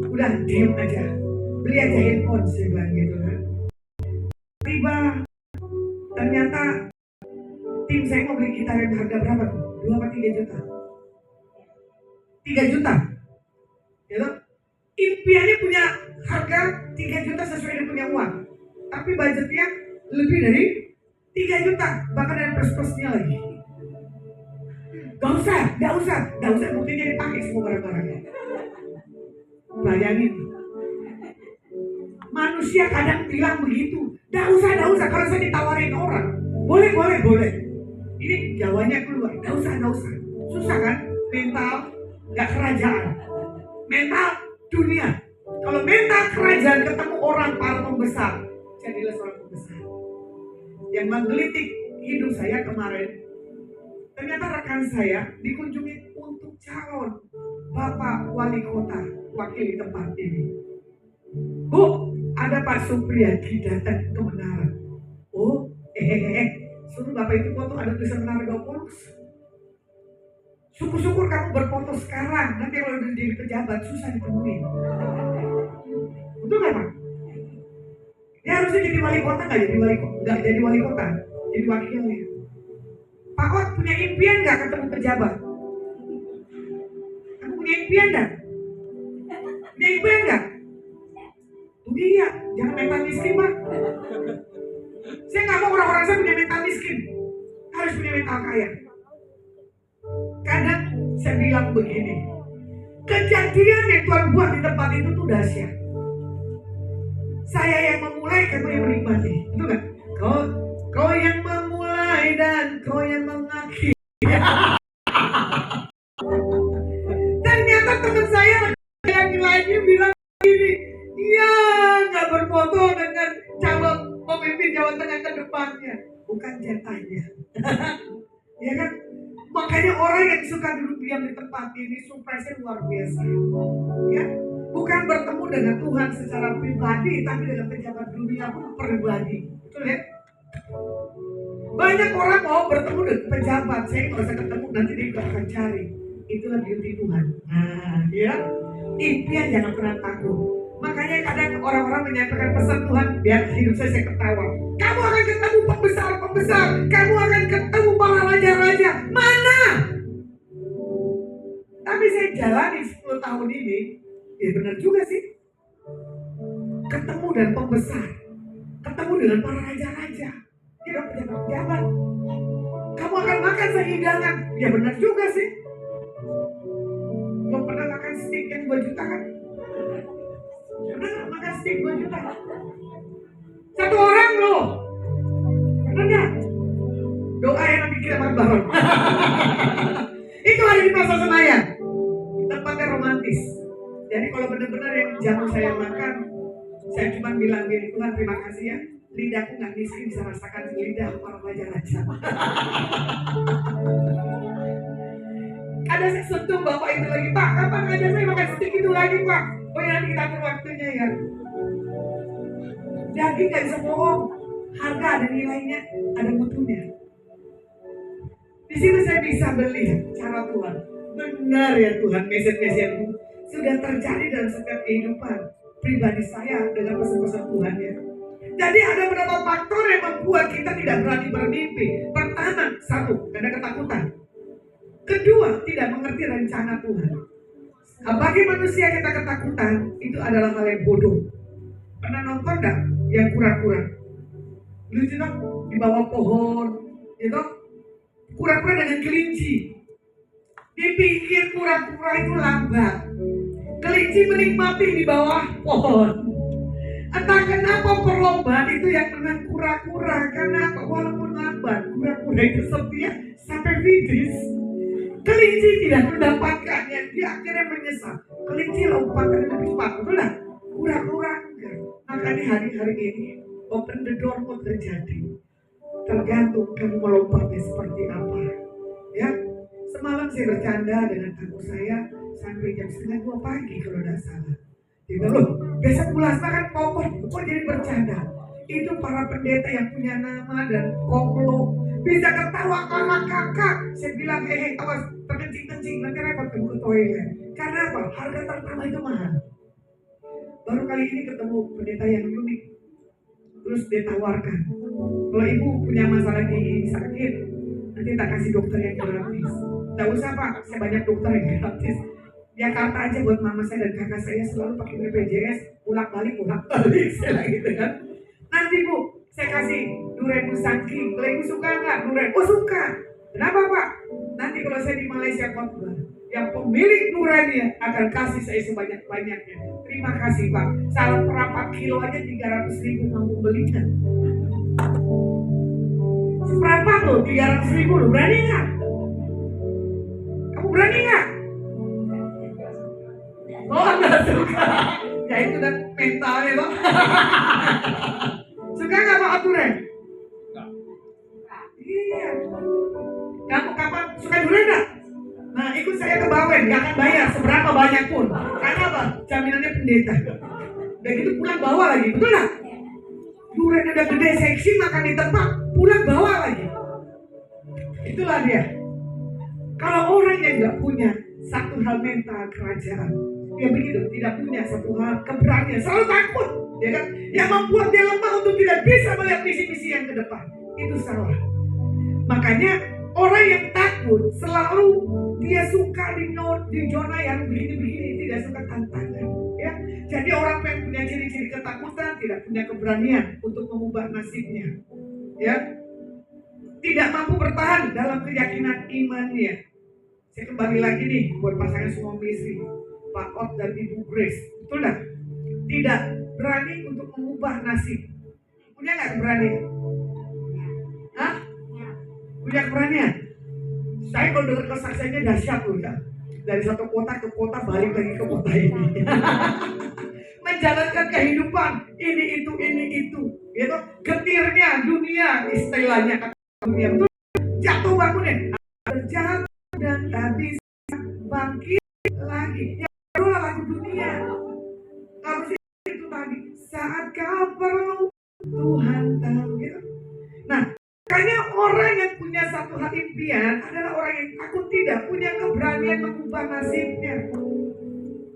Udah, diam aja, beli aja handphone. Saya bilang gitu kan. Tiba, ternyata tim saya mau beli gitar yang harga berapa tuh? 2 atau 3 juta? 3 juta. Ya, impiannya punya harga 3 juta sesuai dengan punya uang. Tapi budgetnya lebih dari 3 juta. Bahkan ada plus-plusnya lagi. Gak usah. Buktinya dipakai semua barang-barangnya. Bayangin. Manusia kadang bilang begitu. Gak usah. Kalau saya ditawarin orang, boleh. Ini Jawanya keluar. Gak usah. Susah kan? Mental gak kerajaan. Mental dunia. Kalau mental kerajaan ketemu orang para pembesar, jadilah seorang pembesar. Yang menggelitik hidup saya kemarin, Ternyata rekan saya dikunjungi untuk calon Bapak Wali Kota, wakil di tempat ini. Bu, ada Pak Supriyadi datang ke Menara. Oh, suruh Bapak itu foto, ada tulisan Menara 20. Syukur-syukur kamu berfoto sekarang, nanti kalau udah jadi pejabat susah ditemuin. Betul nggak Pak? Dia harusnya jadi wali kota, nggak jadi wali kota, jadi wakilnya. Pak Ot punya impian nggak ketemu pejabat? Kamu punya impian nggak? Punya impian nggak? Tuh dia, jangan mental miskin Pak. Saya nggak mau orang-orang saya punya mental miskin, harus punya mental kaya. Kadang saya bilang begini, kejadian yang Tuhan buat di tempat itu tuh dahsyat. Saya yang memulai, kamu yang menikmati, betul nggak? Kau yang memulai dan kau yang mengakhiri. Ternyata teman saya yang lainnya bilang gini, ya nggak berfoto dengan calon pemimpin Jawa Tengah ke depannya, bukan jatahnya. Ya kan? Makanya orang yang suka duduk diam di tempat ini surprise-nya luar biasa. Ya, bukan bertemu dengan Tuhan secara pribadi, tapi dengan pejabat dunia pun pribadi. Betul ya? Banyak orang mau bertemu dengan pejabat, saya nggak usah ketemu, nanti dia akan cari. Itulah beauty Tuhan. Nah, ya, impian jangan pernah takut. Makanya kadang orang-orang menyampaikan pesan Tuhan, biar hidup saya ketawa. Kamu akan ketemu pembesar-pembesar, kamu akan ketemu para raja-raja. Mana? Tapi saya jalani 10 tahun ini, ya benar juga sih. Ketemu dengan pembesar, ketemu dengan para raja-raja, tidak pejabat-pejabat. Kamu akan makan sehidangan, ya benar juga sih. Belum pernah makan steak yang 2 juta kan? Pernah nggak makan steak 2 juta? Satu orang loh. Pernah nggak? Doa yang nanti kirim bareng. Itu ada di Plaza Senayan. Tempatnya romantis. Jadi kalau benar-benar yang jamu saya makan, saya cuma bilang gini, Tuhan terima kasih ya, lidahku nggak miskin bisa rasakan lidah para raja-raja. Ada saya sentuh bapak itu lagi, Pak, kapan ngajak saya makan steak itu lagi Pak? Oh ya, nanti kita atur waktunya ya. Daging gak bisa bohong, harga ada nilainya, ada mutunya. Di sini saya bisa beli cara Tuhan. Benar ya Tuhan, message-message itu sudah terjadi dalam setiap kehidupan pribadi saya dengan pesan-pesan Tuhan ya. Jadi ada beberapa faktor yang membuat kita tidak berani bermimpi. Pertama, satu, ada ketakutan. Kedua, tidak mengerti rencana Tuhan. Bagi manusia kita ketakutan, itu adalah hal yang bodoh. Pernah nonton gak yang kura-kura? Lucu dong, di bawah pohon, gitu. Kura-kura dengan kelinci. Dipikir kura-kura itu lambat. Kelinci menikmati di bawah pohon. Entah kenapa perlombaan itu yang menang kura-kura. Karena walaupun lambat, kura-kura itu setia sampai finish. Kelinci tidak mendapatkannya, dia akhirnya menyesal. Kelinci lompatnya lebih cepat, betul lah? Kura-kura enggak. Makanya hari-hari ini open the door pun terjadi. Tergantung kamu melompatnya seperti apa. Ya, semalam saya bercanda dengan tamu saya sampai jam 1:30 pagi kalau tidak salah. Gitu loh, besok bulan kan kokoh, kok jadi bercanda. Itu para pendeta yang punya nama dan koplo bisa ketawa kakak. Saya bilang, awas terkencing-kencing, nanti repot ke toilet. Karena apa? Harga pertama itu mahal. Baru kali ini ketemu pendeta yang unik. Terus dia tawarkan, kalau ibu punya masalah gigi sakit, nanti tak kasih dokter yang gratis. Tidak usah Pak, saya banyak dokter yang gratis. Jakarta aja buat mama saya dan kakak saya selalu pakai BPJS, ulak-balik saya gitu kan. Nanti Bu, saya kasih Duren Musangking. Kalau ibu suka nggak Duren? Oh suka. Kenapa Pak? Nanti kalau saya di Malaysia khotbah, yang pemilik Durennya akan kasih saya sebanyak-banyaknya. Terima kasih Pak. Salah perapat kilo aja 300.000 kamu belikan. Seperempat loh 300.000 loh. Berani nggak? Kamu berani nggak? Oh nggak suka. Ya itu dan mentalnya loh. Suka nggak Pak Duren? Iya. Kamu kapan Suka durian enggak? Nah, ikut saya ke Bawen, gak akan bayar seberapa banyak pun. Karena apa? Jaminannya pendeta. Udah gitu pulang bawa lagi, betul gak? Durian udah gede, seksi, makan di tempat, pulang bawa lagi. Itulah dia. Kalau orang yang gak punya satu hal mental kerajaan, dia begitu, tidak punya satu hal keberanian, selalu takut, ya kan? Yang membuat dia lemah untuk tidak bisa melihat misi-misi yang ke depan. Itu salah. Makanya orang yang takut selalu dia suka di zona yang begini-begini, tidak suka tantangan. Ya, jadi orang yang punya ciri-ciri ketakutan tidak punya keberanian untuk mengubah nasibnya. Ya, tidak mampu bertahan dalam keyakinan imannya. Saya kembali lagi nih buat pasangan suami istri, Pak Ot dan Ibu Grace, betul nggak? Tidak berani untuk mengubah nasib. Punya nggak keberanian? Hah? Punya keberanian? Saya kalau dengar kesaksiannya dahsyat loh ya. Dari satu kota ke kota balik lagi ke kota ini. Menjalankan kehidupan ini itu, gitu. Getirnya dunia istilahnya dunia. Jatuh bangunnya, berjalan dan tak bisa bangkit lagi. Ya itulah lagu dunia. Harus itu tadi. Saat kau perlu Tuhan tahu gitu. Nah, makanya orang yang punya satu hal impian adalah orang yang takut tidak punya keberanian mengubah nasibnya.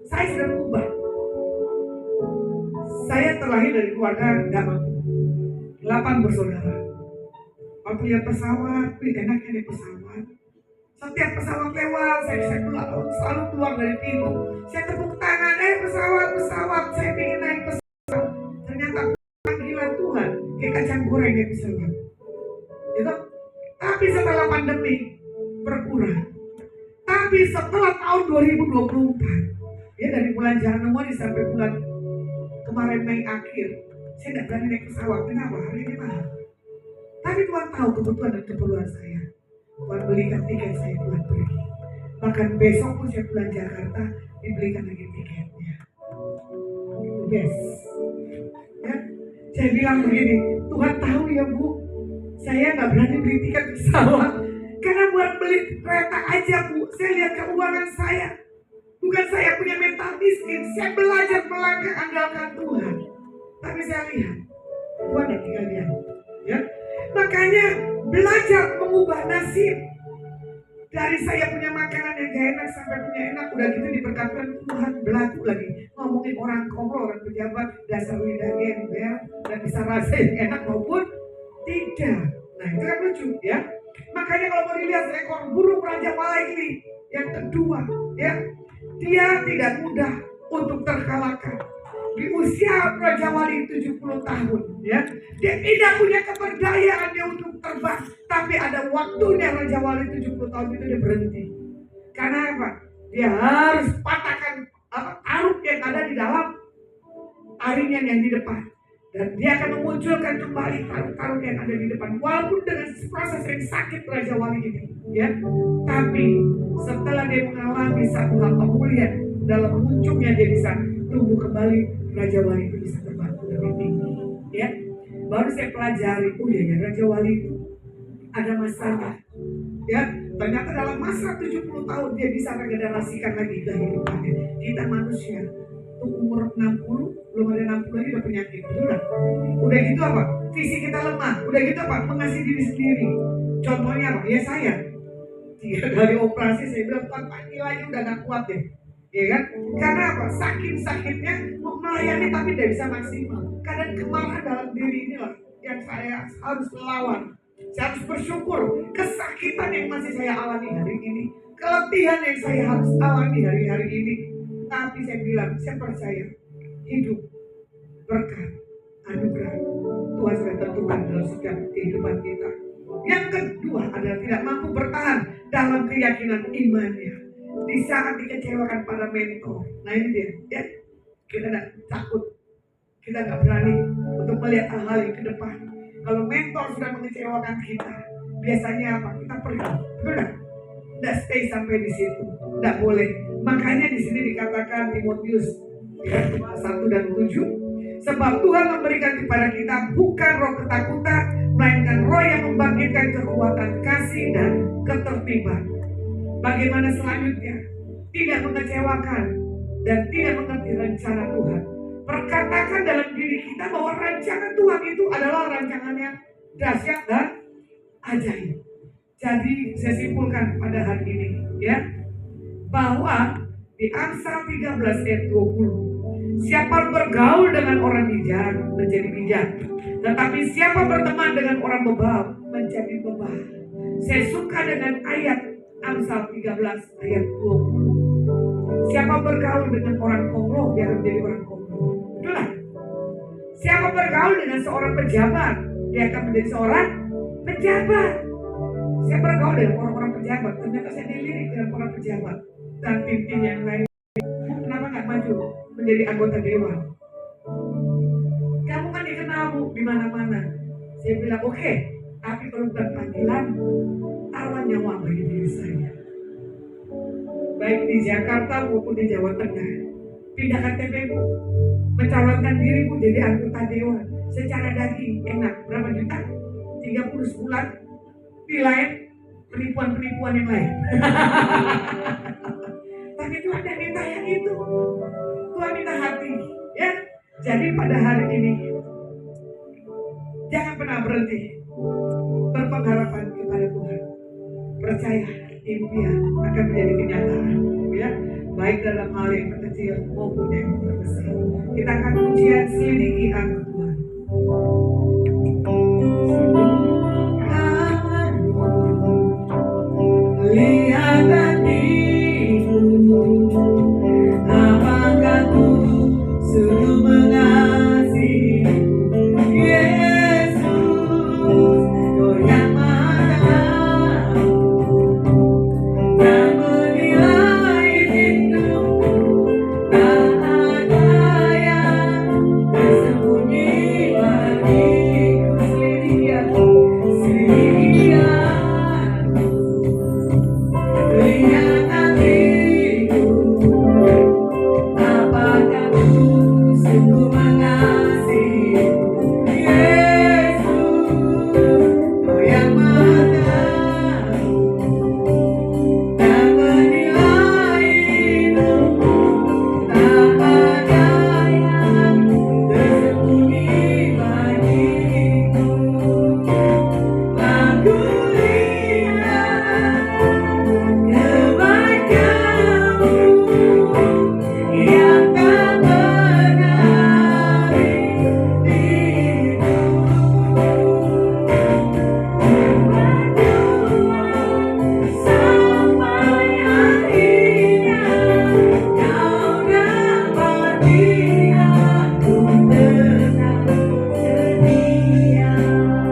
Saya sudah mengubah. Saya terlahir dari keluarga tidak mampu. 8 bersaudara. Waktu lihat pesawat, enaknya naik pesawat. Setiap pesawat lewat, saya selalu keluar dari pintu. Saya tepuk tangan, pesawat. Saya ingin naik pesawat. Ternyata panggilan Tuhan kayak kacang goreng naik pesawat. Gitu? Tapi setelah pandemi berkurang. Tapi setelah tahun 2024, ya dari bulan Januari sampai bulan kemarin Mei akhir, saya tidak berani naik pesawat. Kenapa? Hari ini mahal. Tapi Tuhan tahu kebutuhan dan keperluan saya. Tuhan belikan tiket saya pulang pergi. Bahkan besok pun saya pulang Jakarta, dibelikan lagi tiketnya. Itu best. Ya? Saya bilang begini, Tuhan tahu ya Bu, saya nggak berani beli tiket pesawat. Karena buat beli kereta aja Bu, saya lihat keuangan saya. Bukan saya punya mental miskin, saya belajar melangkah andalkan Tuhan. Tapi saya lihat, Tuhan yang tinggal lihat. Ya? Makanya belajar mengubah nasib. Dari saya punya makanan yang gak enak sampai punya enak, udah gitu diberkatkan Tuhan, berlaku lagi. Ngomongin orang konglo, orang pejabat, dasar lidah gembel, dan bisa rasa yang enak maupun tidak. Nah itu kan lucu ya. Makanya kalau mau dilihat seekor burung Raja Wali yang kedua, ya, dia tidak mudah untuk terkalahkan. Di usia Raja Wali 70 tahun, ya, dia tidak punya keberdayaan dia untuk terbang. Tapi ada waktunya Raja Wali 70 tahun itu dia berhenti. Karena apa? Dia harus patahkan taruh yang ada di dalam taringan yang di depan. Dan dia akan memunculkan kembali taruh yang ada di depan. Walaupun dengan proses yang sakit Raja Wali ini, ya. Tapi setelah dia mengalami satu hal pemulihan dalam muncungnya, dia bisa tumbuh kembali. Raja Wali itu bisa terbang lebih tinggi, ya. Baru saya pelajari, oh ya Raja Wali itu ada masanya, ya. Ternyata dalam masa 70 tahun dia bisa regenerasikan lagi kehidupannya. Kita manusia tuh umur 60, belum ada 60 lagi udah penyakit, betul gak? Udah gitu apa? Fisik kita lemah, udah gitu apa? Mengasihi diri sendiri. Contohnya apa? Ya saya 3 kali operasi, saya bilang Tuhan pagi lagi udah gak kuat ya. Ya kan? Karena apa? Saking sakitnya mau melayani tapi tidak bisa maksimal. Kadang kemarahan dalam diri inilah yang saya harus melawan. Saya harus bersyukur kesakitan yang masih saya alami hari ini, keletihan yang saya harus alami hari-hari ini. Tapi saya bilang, saya percaya hidup berkat anugerah Tuhan sudah tentukan dalam setiap kehidupan kita. Yang kedua adalah tidak mampu bertahan dalam keyakinan imannya. Di saat dikecewakan pada mentor. Nah ini dia, ya. Kita tidak takut, kita tidak berani untuk melihat hal-hal yang ke depan. Kalau mentor sudah mengecewakan kita, biasanya apa? Kita pergi, benar? Tidak stay sampai di situ, tidak boleh. Makanya di sini dikatakan Timotius, ya, 1 dan 7, sebab Tuhan memberikan kepada kita bukan roh ketakutan, melainkan roh yang membangkitkan kekuatan, kasih, dan ketertiban. Bagaimana selanjutnya? Tidak mengecewakan dan tidak mengerti rencana Tuhan. Perkatakan dalam diri kita bahwa rancangan Tuhan itu adalah rancangan yang dahsyat dan ajaib. Jadi saya simpulkan pada hari ini ya, bahwa di Amsal 13 ayat 20, siapa bergaul dengan orang bijak menjadi bijak, tetapi siapa berteman dengan orang bebal menjadi bebal. Saya suka dengan ayat Amsal 13 ayat 20. Siapa bergaul dengan orang konglo, dia akan menjadi orang konglo. Itulah. Siapa bergaul dengan seorang pejabat, dia akan menjadi seorang pejabat. Saya bergaul dengan orang-orang pejabat, ternyata saya dilirik dengan orang pejabat dan pimpin yang lain. Kenapa nggak maju menjadi anggota dewan? Kamu kan dikenal Bu di mana-mana. Saya bilang oke, tapi kalau bukan panggilan, taruhan nyawa bagi diri saya. Baik di Jakarta maupun di Jawa Tengah, pindah KTP Bu, mencalonkan diri Bu jadi anggota dewan. Secara daging enak, berapa juta? 30 sebulan. Di lain penipuan-penipuan yang lain. Tapi Tuhan tidak minta yang itu. Tuhan minta hati, ya. Jadi pada hari ini jangan pernah berhenti berpengharapan kepada Tuhan. Percaya impian akan menjadi kenyataan, ya. Baik dalam hal yang kecil maupun yang terbesar. Kita akan ujian selidiki aku Tuhan. Lihat hatimu, apakah ku sungguh mengasihi Yesus, Kau yang Maha dan menilai hidupku, tak ada yang tersembunyi bagiku. Selidiki aku. Lihat hatiku, apakah ku sungguh mengasihi Yesus, Kau yang Maha dan menilai hidupku, tak ada yang tersembunyi bagiku. Aku lihat kebaikan-Mu yang tak berakhir berjuang sampai akhirnya Kau dapati aku tetap setia.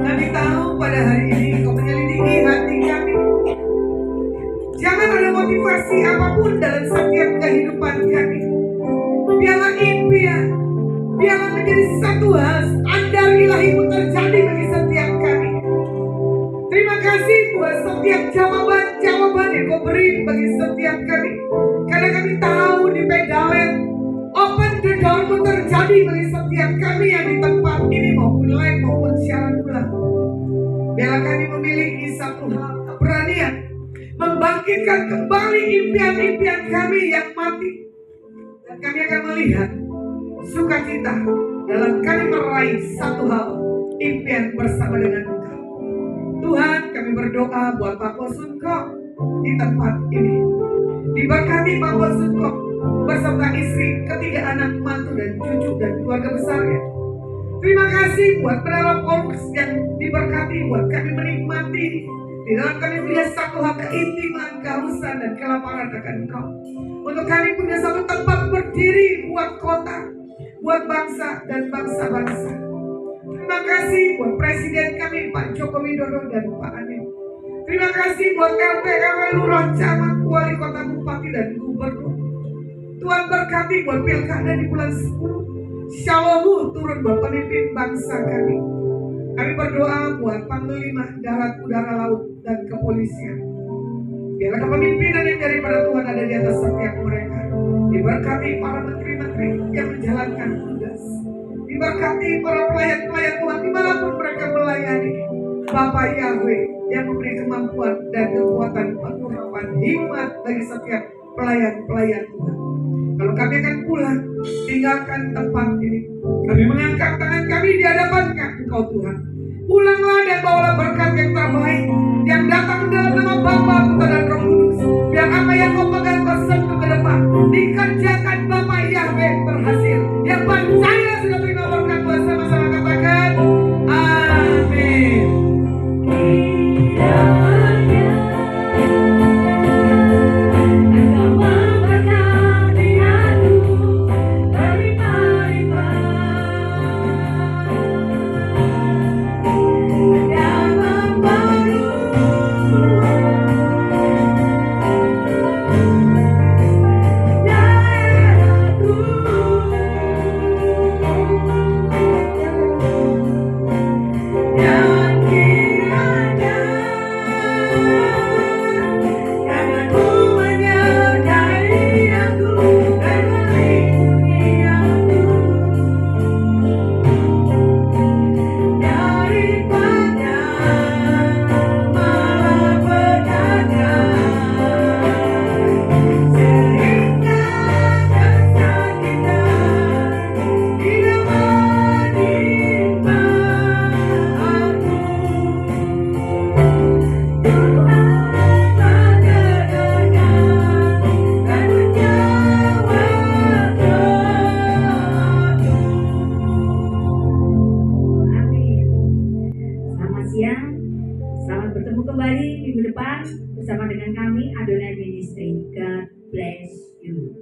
Kami tahu pada hari ini Kau menyelidiki hati kami. Jangan ada motivasi apapun dalam setiap kehidupan kami. Biarlah impian, biarlah menjadi satu hal standar ilahi-Mu terjadi bagi setiap kami. Terima kasih buat setiap jawaban-jawaban yang Kau beri bagi setiap kami. Karena kami tahu di Pegawen, open the door-Mu terjadi bagi setiap kami yang di tempat ini maupun lain maupun siaran ulang. Biarlah kami memiliki satu hal, keberanian membangkitkan kembali impian-impian kami yang mati. Dan kami akan melihat sukacita dalam kami meraih satu hal, impian bersama dengan Engkau. Tuhan, kami berdoa buat Pak Posunko di tempat ini. Diberkati Pak Posunko beserta istri, ketiga anak, mantu dan cucu dan keluarga besarnya. Terima kasih buat Menara Polus yang diberkati buat kami menikmati. Di dalam kami punya satu hal keintiman, kehausan dan kelaparan akan Engkau. Untuk kami punya satu tempat berdiri buat kota, buat bangsa dan bangsa-bangsa. Terima kasih buat Presiden kami Pak Joko Widodo dan Pak Anies. Terima kasih buat RT, RW, Lurah, Camat, Wali Kota, Bupati dan Gubernur. Tuhan berkati buat pilkada di bulan 10. Shalom turun buat pemimpin bangsa kami. Kami berdoa buat Panglima Darat, Udara, Laut dan Kepolisian. Biarlah kepemimpinan yang daripada Tuhan ada di atas setiap mereka. Diberkati para menteri-menteri yang menjalankan tugas. Diberkati para pelayan-pelayan Tuhan dimanapun mereka melayani. Bapa Yahweh yang memberi kemampuan dan kekuatan pengurapan hikmat bagi setiap pelayan-pelayan Tuhan. Kalau kami akan pulang, tinggalkan tempat ini. Kami mengangkat tangan kami di hadapan Engkau Tuhan. Pulanglah dan bawalah berkat yang terbaik yang datang dalam nama Bapa, Putra dan Roh Kudus. Biar apa yang Kau pegang bersentuh ke depan, dikerjakan Bapa Yahweh berhasil. Yang percaya sudah terima berkat Tuhan, sama-sama katakan amin. Selamat bertemu kembali minggu depan bersama dengan kami Adonai Ministry. God bless you.